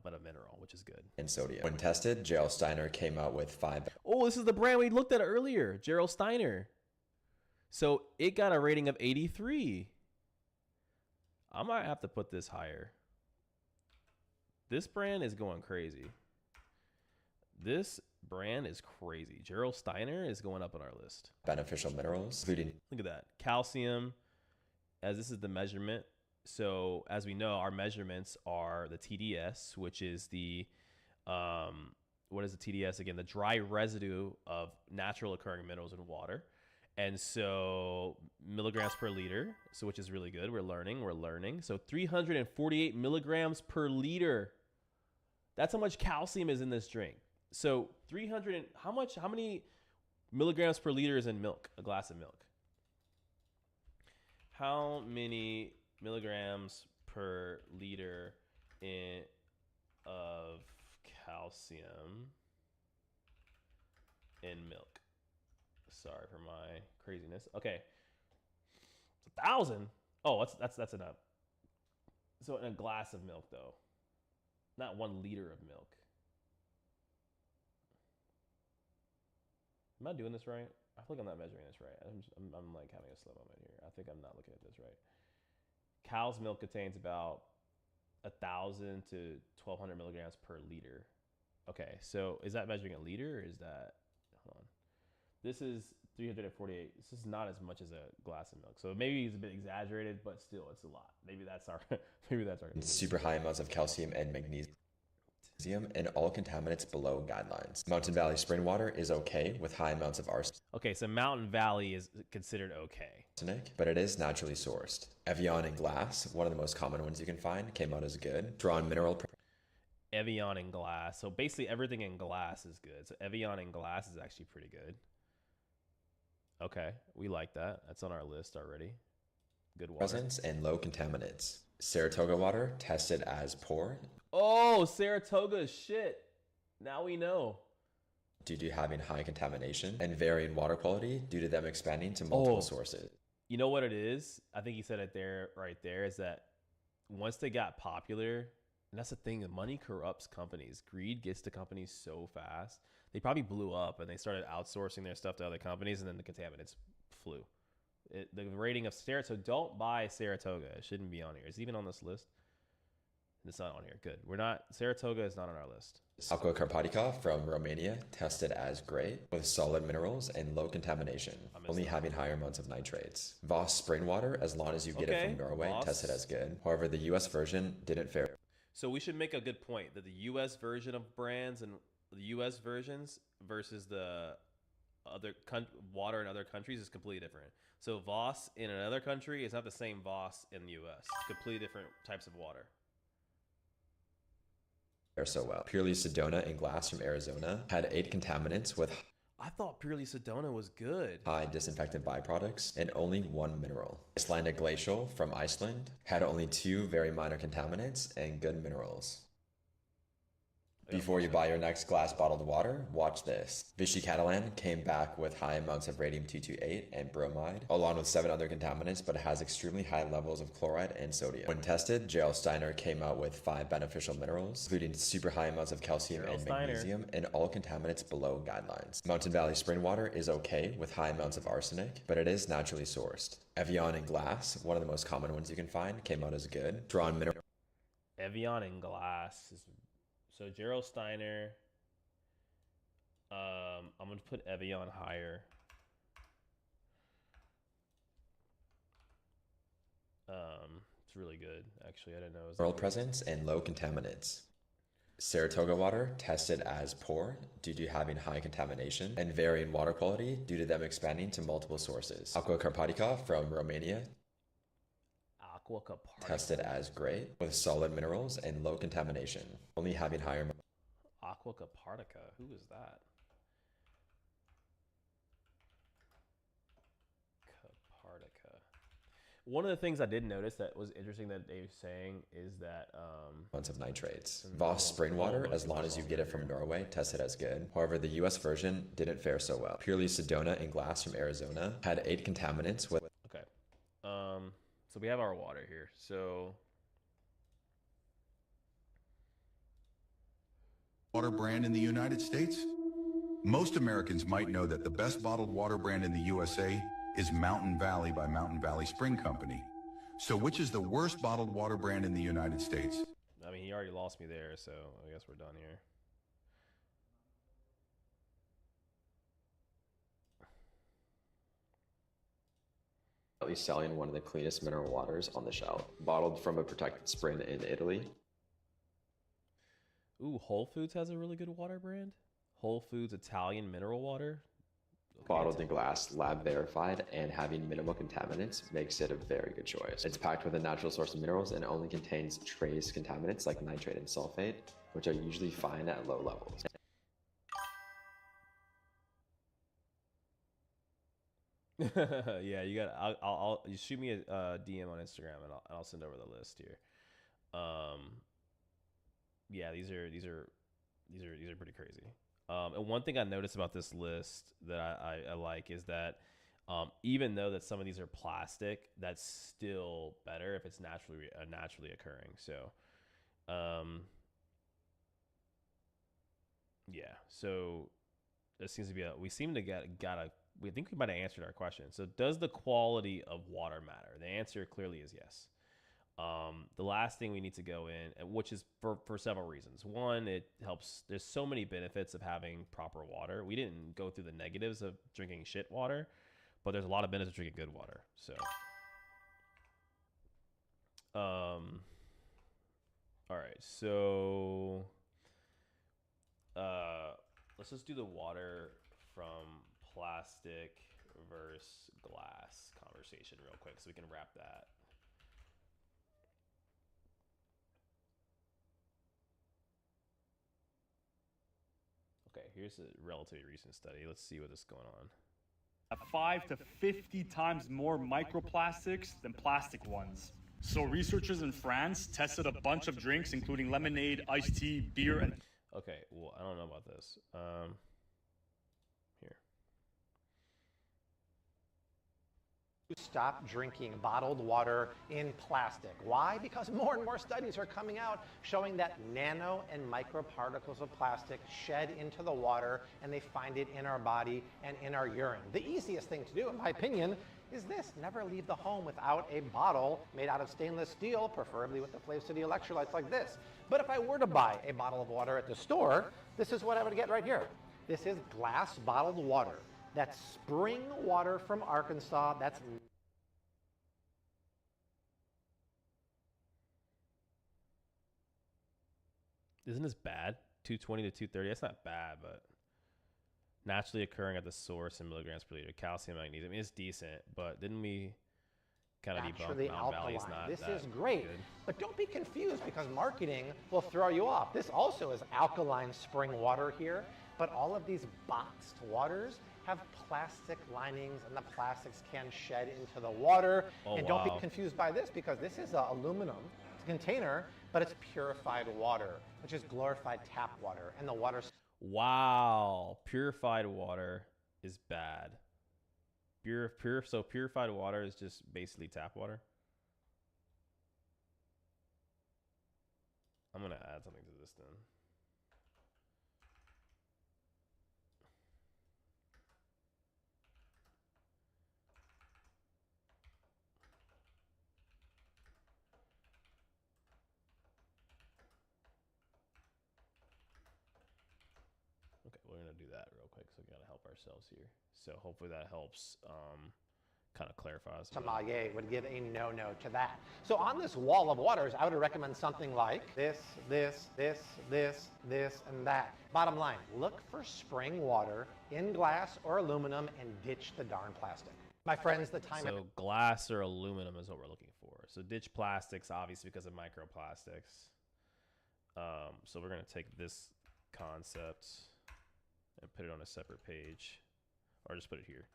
but a mineral, which is good. And sodium. When tested, Gerald Steiner came out with 5. Oh, this is the brand we looked at earlier, Gerald Steiner. So it got a rating of 83. I might have to put this higher. This brand is going crazy. This brand is crazy. Gerald Steiner is going up on our list. Beneficial minerals, including... Look at that. Calcium, as this is the measurement. So as we know, our measurements are the TDS, which is the, what is the TDS again? The dry residue of natural occurring minerals in water. And so milligrams per liter, so which is really good. We're learning. So 348 milligrams per liter. That's how much calcium is in this drink. So 300, how many milligrams per liter is in milk, a glass of milk? How many milligrams per liter of calcium in milk? Sorry for my craziness. Okay. It's 1,000. Oh, that's enough. So in a glass of milk though, not 1 liter of milk. Am I doing this right? I feel like I'm not measuring this right. I'm like having a slow moment here. I think I'm not looking at this right. Cow's milk contains about 1,000 to 1,200 milligrams per liter. Okay, so is that measuring a liter or is that, hold on. This is 348. This is not as much as a glass of milk. So maybe it's a bit exaggerated, but still it's a lot. Maybe that's our super high amounts of calcium and magnesium and all contaminants below guidelines. Mountain Valley spring water is okay with high amounts of arsenic. Okay, so Mountain Valley is considered okay. But it is naturally sourced. Evian in glass, one of the most common ones you can find, came out as good. Drawn mineral. Evian in glass. So basically everything in glass is good. So Evian in glass is actually pretty good. Okay, we like that. That's on our list already. Good water. Presence and low contaminants. Saratoga water tested as poor. Oh, Saratoga is shit. Now we know. Due to having high contamination and varying water quality due to them expanding to multiple sources. You know what it is? I think you said it there, right there, is that once they got popular, and that's the thing, the money corrupts companies. Greed gets to companies so fast. They probably blew up and they started outsourcing their stuff to other companies, and then the contaminants flew. The rating of Saratoga, don't buy Saratoga. It shouldn't be on here. It's even on this list. It's not on here. Good. We're not. Saratoga is not on our list. Aqua Carpatica from Romania tested as great with solid minerals and low contamination, only having higher amounts of nitrates. Voss spring water, as long as you get it from Norway, tested as good. However, the US version didn't fare. So we should make a good point that the US version of brands and the US versions versus the other water in other countries is completely different. So Voss in another country is not the same Voss in the US. Completely different types of water. So well. Purely Sedona in glass from Arizona had 8 contaminants with I thought Purely Sedona was good. high disinfectant byproducts and only 1 mineral. Icelandic Glacial from Iceland had only 2 very minor contaminants and good minerals. Before you buy your next glass bottled water, watch this. Vichy Catalan came back with high amounts of radium-228 and bromide, along with 7 other contaminants, but it has extremely high levels of chloride and sodium. When tested, J.L. Steiner came out with 5 beneficial minerals, including super high amounts of calcium and magnesium, and all contaminants below guidelines. Mountain Valley spring water is okay with high amounts of arsenic, but it is naturally sourced. Evian in glass, one of the most common ones you can find, came out as good. Drawn mineral. Evian in glass is... So Gerald Steiner, I'm going to put Evian higher. It's really good, actually. I didn't know it was Mineral presence and low contaminants. Saratoga water tested as poor due to having high contamination and varying water quality due to them expanding to multiple sources. Aqua Carpatica from Romania tested as great with solid minerals and low contamination, only having higher. Aqua Carpatica, who is that? Carpatica. One of the things I did notice that was interesting that Dave's saying is that amounts of nitrates. Voss spring water, as long as you get it from Norway, tested as good. However, the US version didn't fare so well. Purely Sedona in glass from Arizona had 8 contaminants with. Okay. So we have our water here. So water brand in the United States? Most Americans might know that the best bottled water brand in the USA is Mountain Valley by Mountain Valley Spring Company. So which is the worst bottled water brand in the United States? I mean, he already lost me there, so I guess we're done here. Selling one of the cleanest mineral waters on the shelf, bottled from a protected spring in Italy. Ooh, Whole Foods has a really good water brand. Whole Foods Italian mineral water. Okay, bottled in glass, lab verified, and having minimal contaminants makes it a very good choice. It's packed with a natural source of minerals and only contains trace contaminants like nitrate and sulfate, which are usually fine at low levels. Yeah, you got. I'll you shoot me a DM on Instagram and I'll send over the list here. Yeah, these are pretty crazy. And one thing I noticed about this list that I like is that even though that some of these are plastic, that's still better if it's naturally occurring. So, yeah. So there seems to be we think we might have answered our question. So does the quality of water matter? The answer clearly is yes. The last thing we need to go in, which is for several reasons. One, it helps. There's so many benefits of having proper water. We didn't go through the negatives of drinking shit water, but there's a lot of benefits of drinking good water. So, all right. So, let's just do the water from plastic versus glass conversation real quick so we can wrap that. Okay, here's a relatively recent study. Let's see what is going on. 5 to 50 times more microplastics than plastic ones. So researchers in France tested a bunch of drinks, including lemonade, iced tea, beer, and... Okay, well, I don't know about this. Here. Stop drinking bottled water in plastic. Why? Because more and more studies are coming out showing that nano and microparticles of plastic shed into the water, and they find it in our body and in our urine. The easiest thing to do, in my opinion, is this: never leave the home without a bottle made out of stainless steel, preferably with the Flav City electrolytes like this. But if I were to buy a bottle of water at the store, this is what I would get right here. This is glass bottled water. That's spring water from Arkansas. That's Isn't this bad? 220 to 230. That's not bad, but naturally occurring at the source in milligrams per liter. Calcium, magnesium. I mean, it's decent, but didn't we kind of debunk Mountain Valley's not This that is great, good? but don't be confused because marketing will throw you off. This also is alkaline spring water here, but all of these boxed waters have plastic linings, and the plastics can shed into the water. And don't be confused by this because this is aluminum container, but it's purified water, which is glorified tap water, and the water. Wow, purified water is bad. So purified water is just basically tap water. I'm gonna add something to this then. Okay, we're gonna do that real quick. So we gotta help ourselves here. So hopefully that helps kind of clarify. Sommelier would give a no-no to that. So on this wall of waters, I would recommend something like this, this, this, this, this, and that. Bottom line, look for spring water in glass or aluminum and ditch the darn plastic. My friends, the time. So glass or aluminum is what we're looking for. So ditch plastics, obviously, because of microplastics. So we're gonna take this concept and put it on a separate page, or just put it here.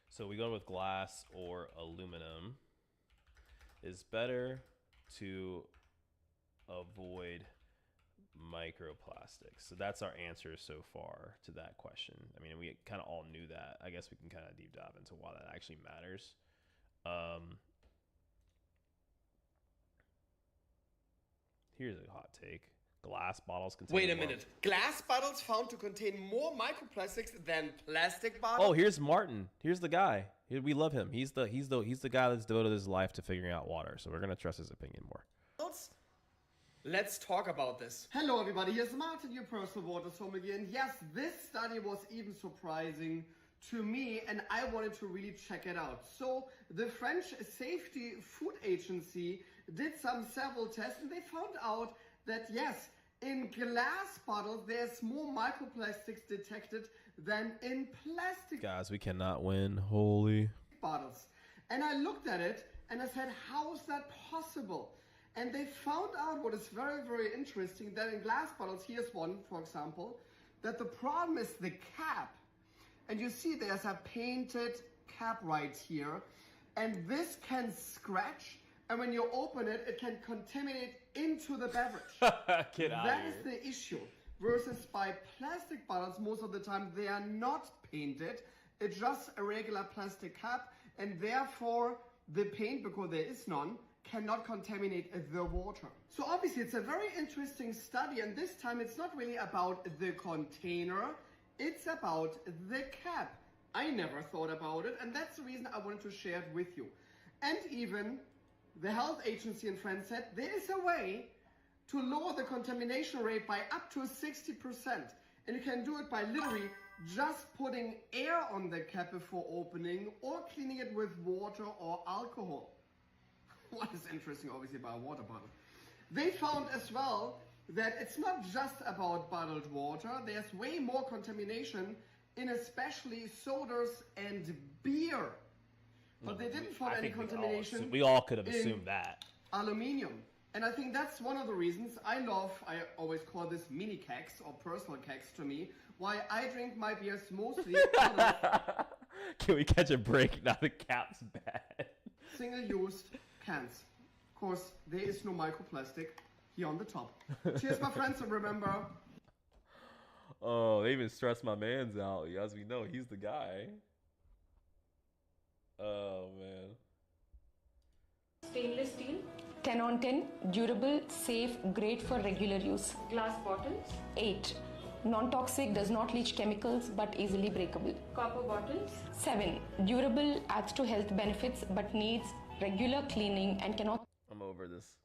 So we go with glass or aluminum. It's better to avoid microplastics. So that's our answer so far to that question. I mean, we kind of all knew that. I guess we can kind of deep dive into why that actually matters. Here's a hot take. Glass bottles contain Wait a minute. Glass bottles found to contain more microplastics than plastic bottles? Oh, here's Martin. Here's the guy. We love him. He's the guy that's devoted his life to figuring out water. So we're gonna trust his opinion more. Let's talk about this. Hello everybody, here's Martin, your personal water sommelier. And yes, this study was even surprising to me, and I wanted to really check it out. So the French Safety Food Agency did several tests, and they found out that yes, in glass bottles, there's more microplastics detected than in plastic Guys, we cannot win. Holy bottles. And I looked at it and I said, how is that possible? And they found out what is very, very interesting, that in glass bottles, here's one, for example, that the problem is the cap. And you see there's a painted cap right here. And this can scratch. And when you open it, it can contaminate into the beverage. Get out That of is the issue. Versus by plastic bottles, most of the time they are not painted. It's just a regular plastic cap, and therefore the paint, because there is none, cannot contaminate the water. So obviously it's a very interesting study, and this time it's not really about the container, it's about the cap. I never thought about it, and that's the reason I wanted to share it with you. And even the health agency in France said there is a way to lower the contamination rate by up to 60%. And you can do it by literally just putting air on the cap before opening, or cleaning it with water or alcohol. What is interesting, obviously, about a water bottle? They found as well that it's not just about bottled water. There's way more contamination in especially sodas and beer. But they didn't find any contamination. We all could have assumed that. Aluminium. And I think that's one of the reasons I always call this mini kegs or personal kegs to me, why I drink my beers mostly out of Can we catch a break? Now the cap's bad. single-use cans. Of course, there is no microplastic here on the top. Cheers, my friends, and remember... Oh, they even stressed my man's out. As we know, he's the guy. Oh man. Stainless steel, 10 on 10, durable, safe, great for regular use. Glass bottles, 8. Non-toxic, does not leach chemicals but easily breakable. Copper bottles, 7. Durable, adds to health benefits but needs regular cleaning and cannot. I'm over this.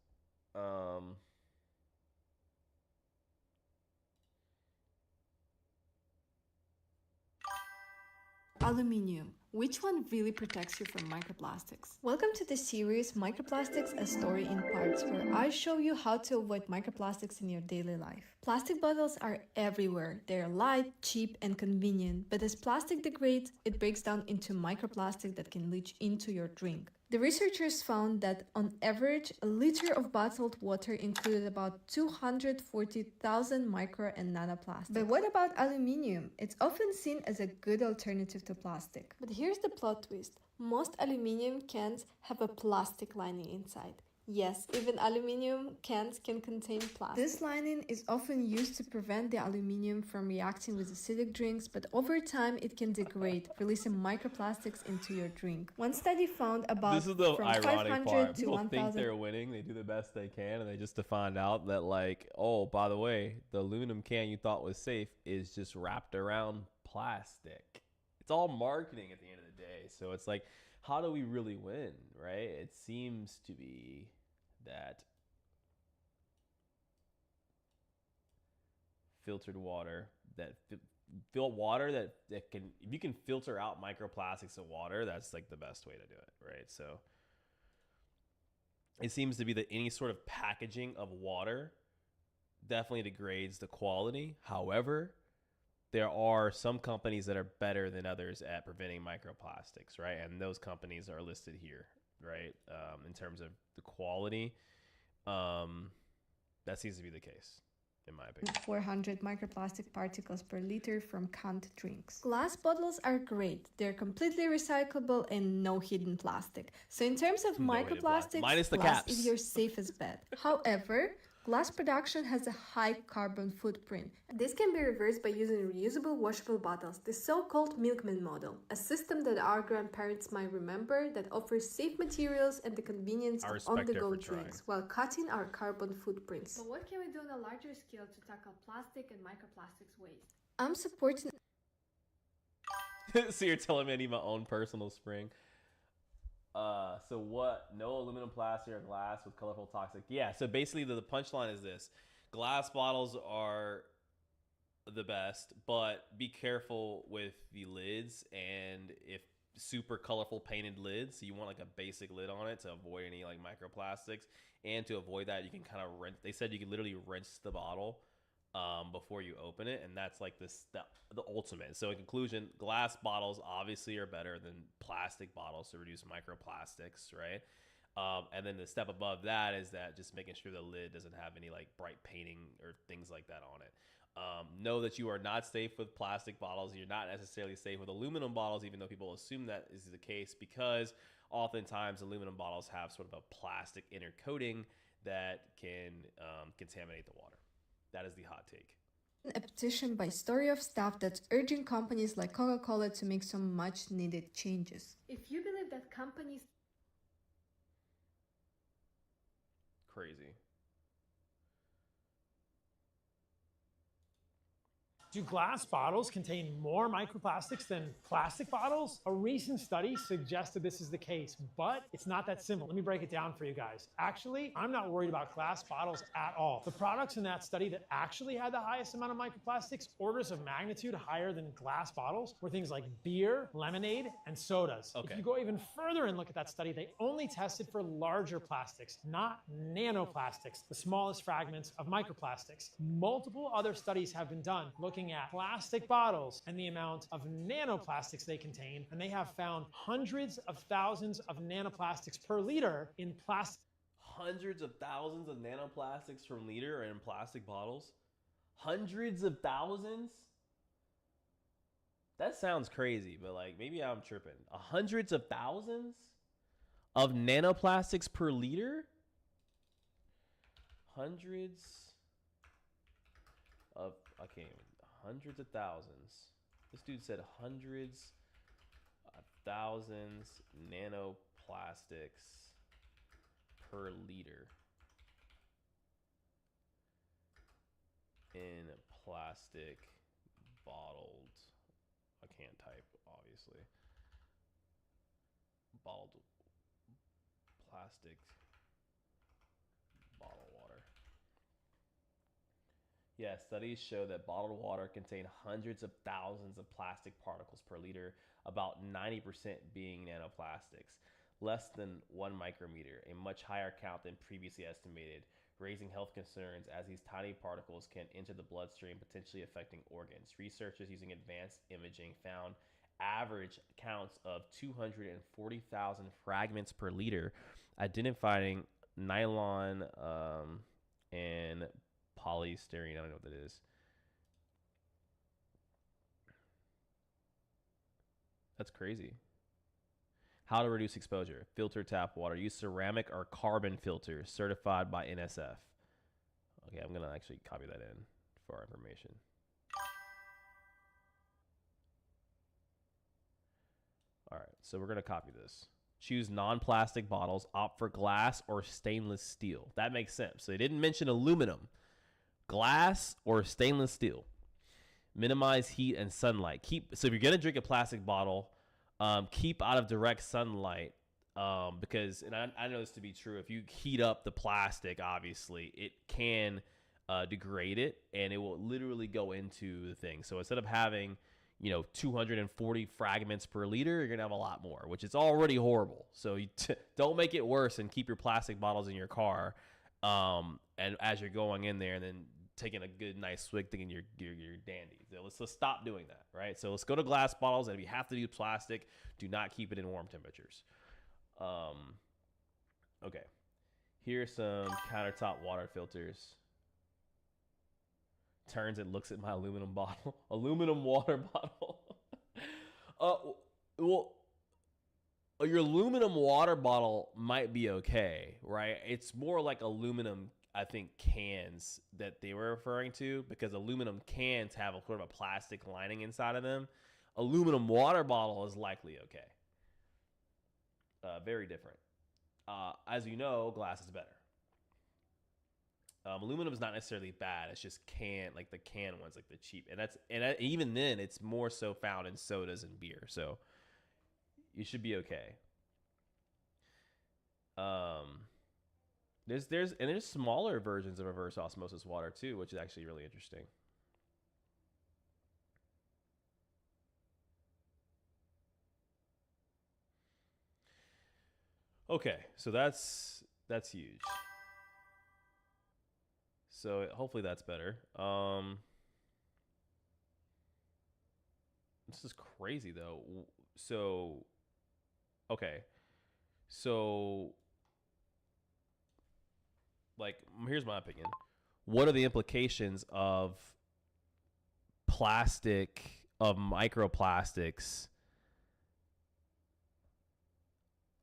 Aluminium. Which one really protects you from microplastics? Welcome to the series Microplastics, a story in parts, where I show you how to avoid microplastics in your daily life. Plastic bottles are everywhere. They're light, cheap, and convenient, but as plastic degrades, it breaks down into microplastic that can leach into your drink. The researchers found that on average, a liter of bottled water included about 240,000 micro and nanoplastics. But what about aluminium? It's often seen as a good alternative to plastic. But here's the plot twist. Most aluminium cans have a plastic lining inside. Yes, even aluminium cans can contain plastic. This lining is often used to prevent the aluminium from reacting with acidic drinks, but over time it can degrade, releasing microplastics into your drink. One study found about this is the from ironic 500 part. to People 1,000. think they're winning. They do the best they can, and they just to find out that, like, oh, by the way, the aluminum can you thought was safe is just wrapped around plastic. It's all marketing at the end of the day. So it's like, how do we really win, right? It seems to be that filtered water, that water that can, if you can filter out microplastics in water, that's like the best way to do it, right? So it seems to be that any sort of packaging of water definitely degrades the quality. However, there are some companies that are better than others at preventing microplastics, right? And those companies are listed here, right? In terms of the quality, that seems to be the case, in my opinion. 400 microplastic particles per liter from canned drinks. Glass bottles are great. They're completely recyclable and no hidden plastic. So in terms of microplastics, minus the glass caps. is your safest bet. However, glass production has a high carbon footprint. This can be reversed by using reusable washable bottles, the so-called milkman model, a system that our grandparents might remember that offers safe materials and the convenience of on-the-go drinks while cutting our carbon footprints. But what can we do on a larger scale to tackle plastic and microplastics waste? I'm supporting... So you're telling me I need my own personal spring? So what? No aluminum, plastic, or glass with colorful toxic. Yeah. So basically, the punchline is this: glass bottles are the best, but be careful with the lids. And if super colorful painted lids, so you want like a basic lid on it to avoid any like microplastics. And to avoid that, you can kind of rinse. They said you can literally rinse the bottle before you open it, and that's like the ultimate. So in conclusion, glass bottles obviously are better than plastic bottles to reduce microplastics, right? And then the step above that is that just making sure the lid doesn't have any like bright painting or things like that on it. Know that you are not safe with plastic bottles. You're not necessarily safe with aluminum bottles, even though people assume that is the case, because oftentimes aluminum bottles have sort of a plastic inner coating that can contaminate the water. That is the hot take. A petition by Story of Staff that's urging companies like Coca-Cola to make some much needed changes. If you believe that companies... Crazy. Do glass bottles contain more microplastics than plastic bottles? A recent study suggested this is the case, but it's not that simple. Let me break it down for you guys. Actually, I'm not worried about glass bottles at all. The products in that study that actually had the highest amount of microplastics, orders of magnitude higher than glass bottles, were things like beer, lemonade, and sodas. Okay. If you go even further and look at that study, they only tested for larger plastics, not nanoplastics, the smallest fragments of microplastics. Multiple other studies have been done looking at plastic bottles and the amount of nanoplastics they contain, and they have found hundreds of thousands of nanoplastics per liter in plastic. Hundreds of thousands of nanoplastics per liter in plastic bottles? Hundreds of thousands? That sounds crazy, but like maybe I'm tripping. Hundreds of thousands of nanoplastics per liter? Hundreds of, I can't even, hundreds of thousands. This dude said hundreds of thousands nanoplastics per liter in plastic bottled, I can't type obviously, bottled plastic bottled water. Yeah, studies show that bottled water contain hundreds of thousands of plastic particles per liter, about 90% being nanoplastics, less than 1 micrometer, a much higher count than previously estimated, raising health concerns as these tiny particles can enter the bloodstream, potentially affecting organs. Researchers using advanced imaging found average counts of 240,000 fragments per liter, identifying nylon and polystyrene. I don't know what that is. That's crazy. How to reduce exposure. Filter tap water. Use ceramic or carbon filters certified by NSF. Okay, I'm going to actually copy that in for our information. All right, so we're going to copy this. Choose non-plastic bottles. Opt for glass or stainless steel. That makes sense. So they didn't mention aluminum. Glass or stainless steel. Minimize heat and sunlight. So if you're going to drink a plastic bottle, keep out of direct sunlight because, and I know this to be true, if you heat up the plastic, obviously, it can degrade it, and it will literally go into the thing. So instead of having, 240 fragments per liter, you're going to have a lot more, which is already horrible. So you don't make it worse and keep your plastic bottles in your car and as you're going in there and then taking a good, nice swig thinking you're dandy. So let's stop doing that, right? So let's go to glass bottles, and if you have to use plastic, do not keep it in warm temperatures. Okay. Here's some countertop water filters. Turns and looks at my aluminum bottle. Aluminum water bottle. Well, your aluminum water bottle might be okay, right? It's more like aluminum, I think, cans that they were referring to, because aluminum cans have a sort of a plastic lining inside of them. Aluminum water bottle is likely okay. Very different. As you know, glass is better. Aluminum is not necessarily bad. It's just like the can ones, like the cheap, and even then, it's more so found in sodas and beer. So you should be okay. There's smaller versions of reverse osmosis water too, which is actually really interesting. Okay, so that's huge. So hopefully that's better. This is crazy though. So, okay. So, like, here's my opinion. What are the implications of microplastics,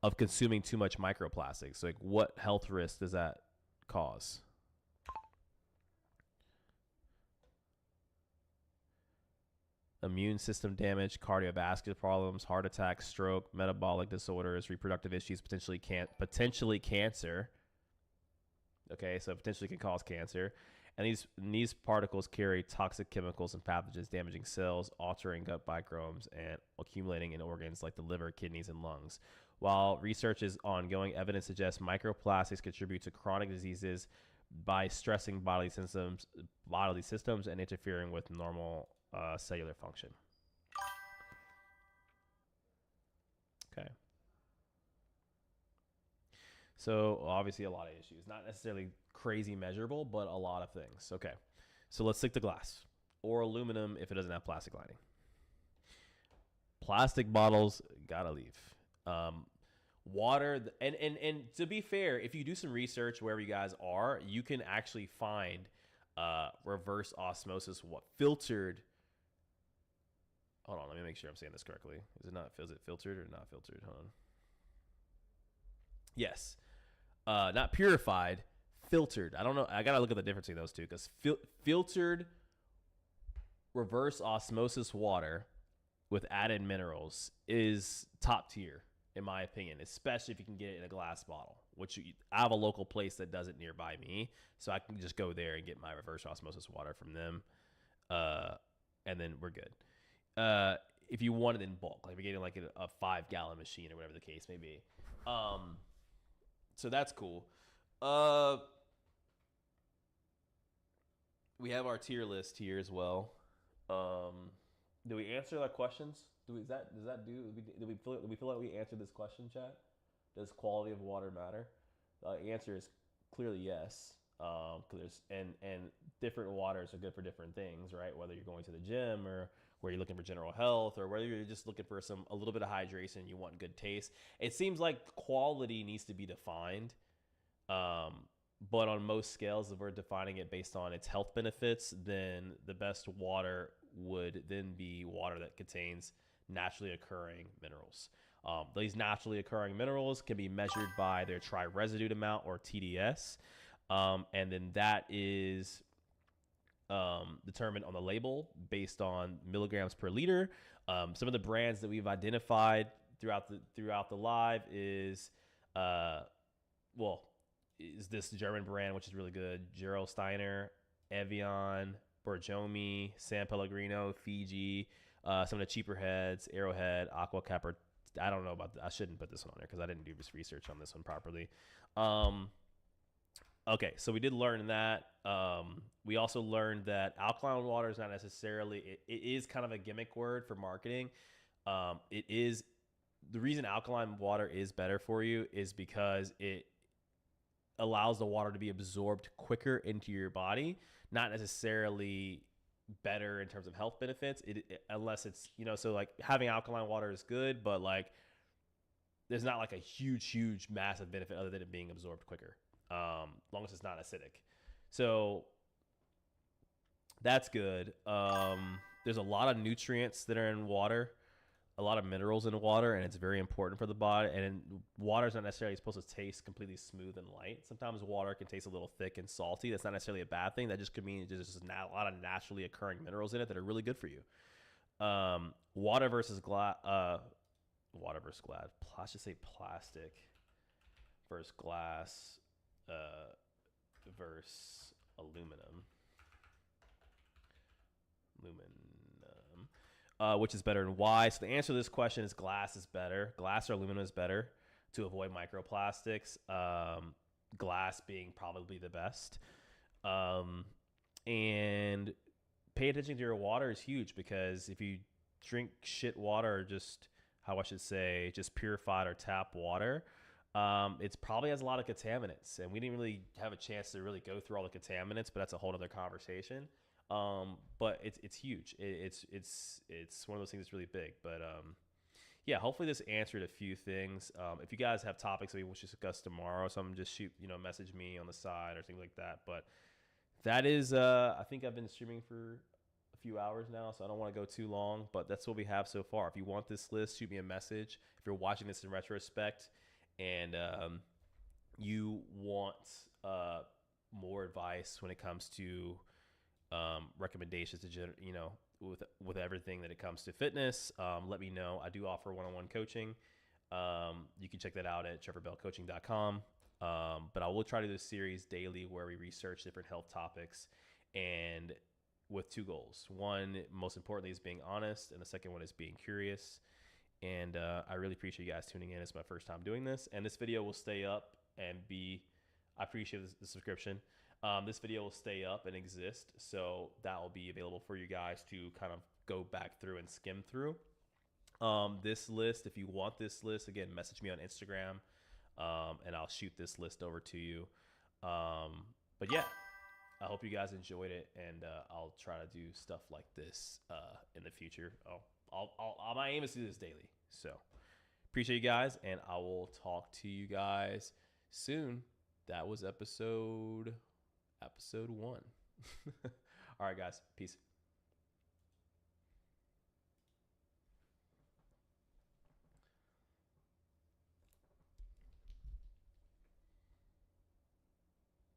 of consuming too much microplastics? Like, what health risk does that cause? Immune system damage, cardiovascular problems, heart attack, stroke, metabolic disorders, reproductive issues, potentially cancer. Okay, so potentially can cause cancer. And these particles carry toxic chemicals and pathogens, damaging cells, altering gut microbes, and accumulating in organs like the liver, kidneys, and lungs. While research is ongoing, evidence suggests microplastics contribute to chronic diseases by stressing bodily systems and interfering with normal cellular function. Okay. So obviously a lot of issues, not necessarily crazy measurable, but a lot of things. Okay. So let's stick to glass or aluminum if it doesn't have plastic lining. Plastic bottles, gotta leave. Water, and to be fair, if you do some research wherever you guys are, you can actually find reverse osmosis filtered. Hold on, let me make sure I'm saying this correctly. Is it filtered or not filtered? Hold on. Yes. Not purified, filtered. I don't know. I got to look at the difference between those two, because filtered reverse osmosis water with added minerals is top tier, in my opinion, especially if you can get it in a glass bottle, which I have a local place that does it nearby me. So I can just go there and get my reverse osmosis water from them. And then we're good. If you want it in bulk, like if you're getting like a 5-gallon machine or whatever the case may be. So that's cool. We have our tier list here as well. Do we answer our questions? Do we feel like we answered this question, chat? Does quality of water matter? The answer is clearly yes. Because and different waters are good for different things, right? Whether you're going to the gym or where you're looking for general health, or whether you're just looking for a little bit of hydration, you want good taste. It seems like quality needs to be defined. But on most scales, if we're defining it based on its health benefits, then the best water would then be water that contains naturally occurring minerals. These naturally occurring minerals can be measured by their tri-residue amount, or TDS. And then that is determined on the label based on milligrams per liter. Some of the brands that we've identified throughout the live is this German brand, which is really good, Gerolsteiner, Evian, Borjomi, San Pellegrino, Fiji, some of the cheaper heads, Arrowhead, Aqua Capra. I don't know about I shouldn't put this one on there because I didn't do this research on this one properly. Okay, so we did learn that. We also learned that alkaline water is not necessarily, it is kind of a gimmick word for marketing. It is, the reason alkaline water is better for you is because it allows the water to be absorbed quicker into your body, not necessarily better in terms of health benefits, unless it's, so like having alkaline water is good, but like there's not like a huge, massive benefit other than it being absorbed quicker. As long as it's not acidic. So that's good. There's a lot of nutrients that are in water, a lot of minerals in water, and it's very important for the body. And water is not necessarily supposed to taste completely smooth and light. Sometimes water can taste a little thick and salty. That's not necessarily a bad thing. That just could mean there's just a lot of naturally occurring minerals in it that are really good for you. Water versus glass. I should say plastic versus glass. Versus aluminum, which is better and why? So the answer to this question is glass is better. Glass or aluminum is better to avoid microplastics. Glass being probably the best. And pay attention to your water is huge, because if you drink shit water, or just purified or tap water, it's probably has a lot of contaminants, and we didn't really have a chance to really go through all the contaminants, but that's a whole other conversation. But it's huge. It's one of those things that's really big. But yeah, hopefully this answered a few things. If you guys have topics that we wish to discuss tomorrow, so I'm just message me on the side or things like that. But that is, I think I've been streaming for a few hours now, so I don't want to go too long. But that's what we have so far. If you want this list, shoot me a message. If you're watching this in retrospect, and you want more advice when it comes to recommendations to with everything that it comes to fitness, let me know. I do offer one-on-one coaching. You can check that out at trevorbellcoaching.com. But I will try to do this series daily where we research different health topics, and with two goals. One, most importantly, is being honest, and the second one is being curious. And I really appreciate you guys tuning in. It's my first time doing this, and this video will stay up and I appreciate the subscription. This video will stay up and exist, so that will be available for you guys to kind of go back through and skim through. This list, if you want this list, again, message me on Instagram, and I'll shoot this list over to you. But yeah, I hope you guys enjoyed it, and I'll try to do stuff like this in the future. My aim is to do this daily. So appreciate you guys, and I will talk to you guys soon. That was episode 1. All right, guys. Peace.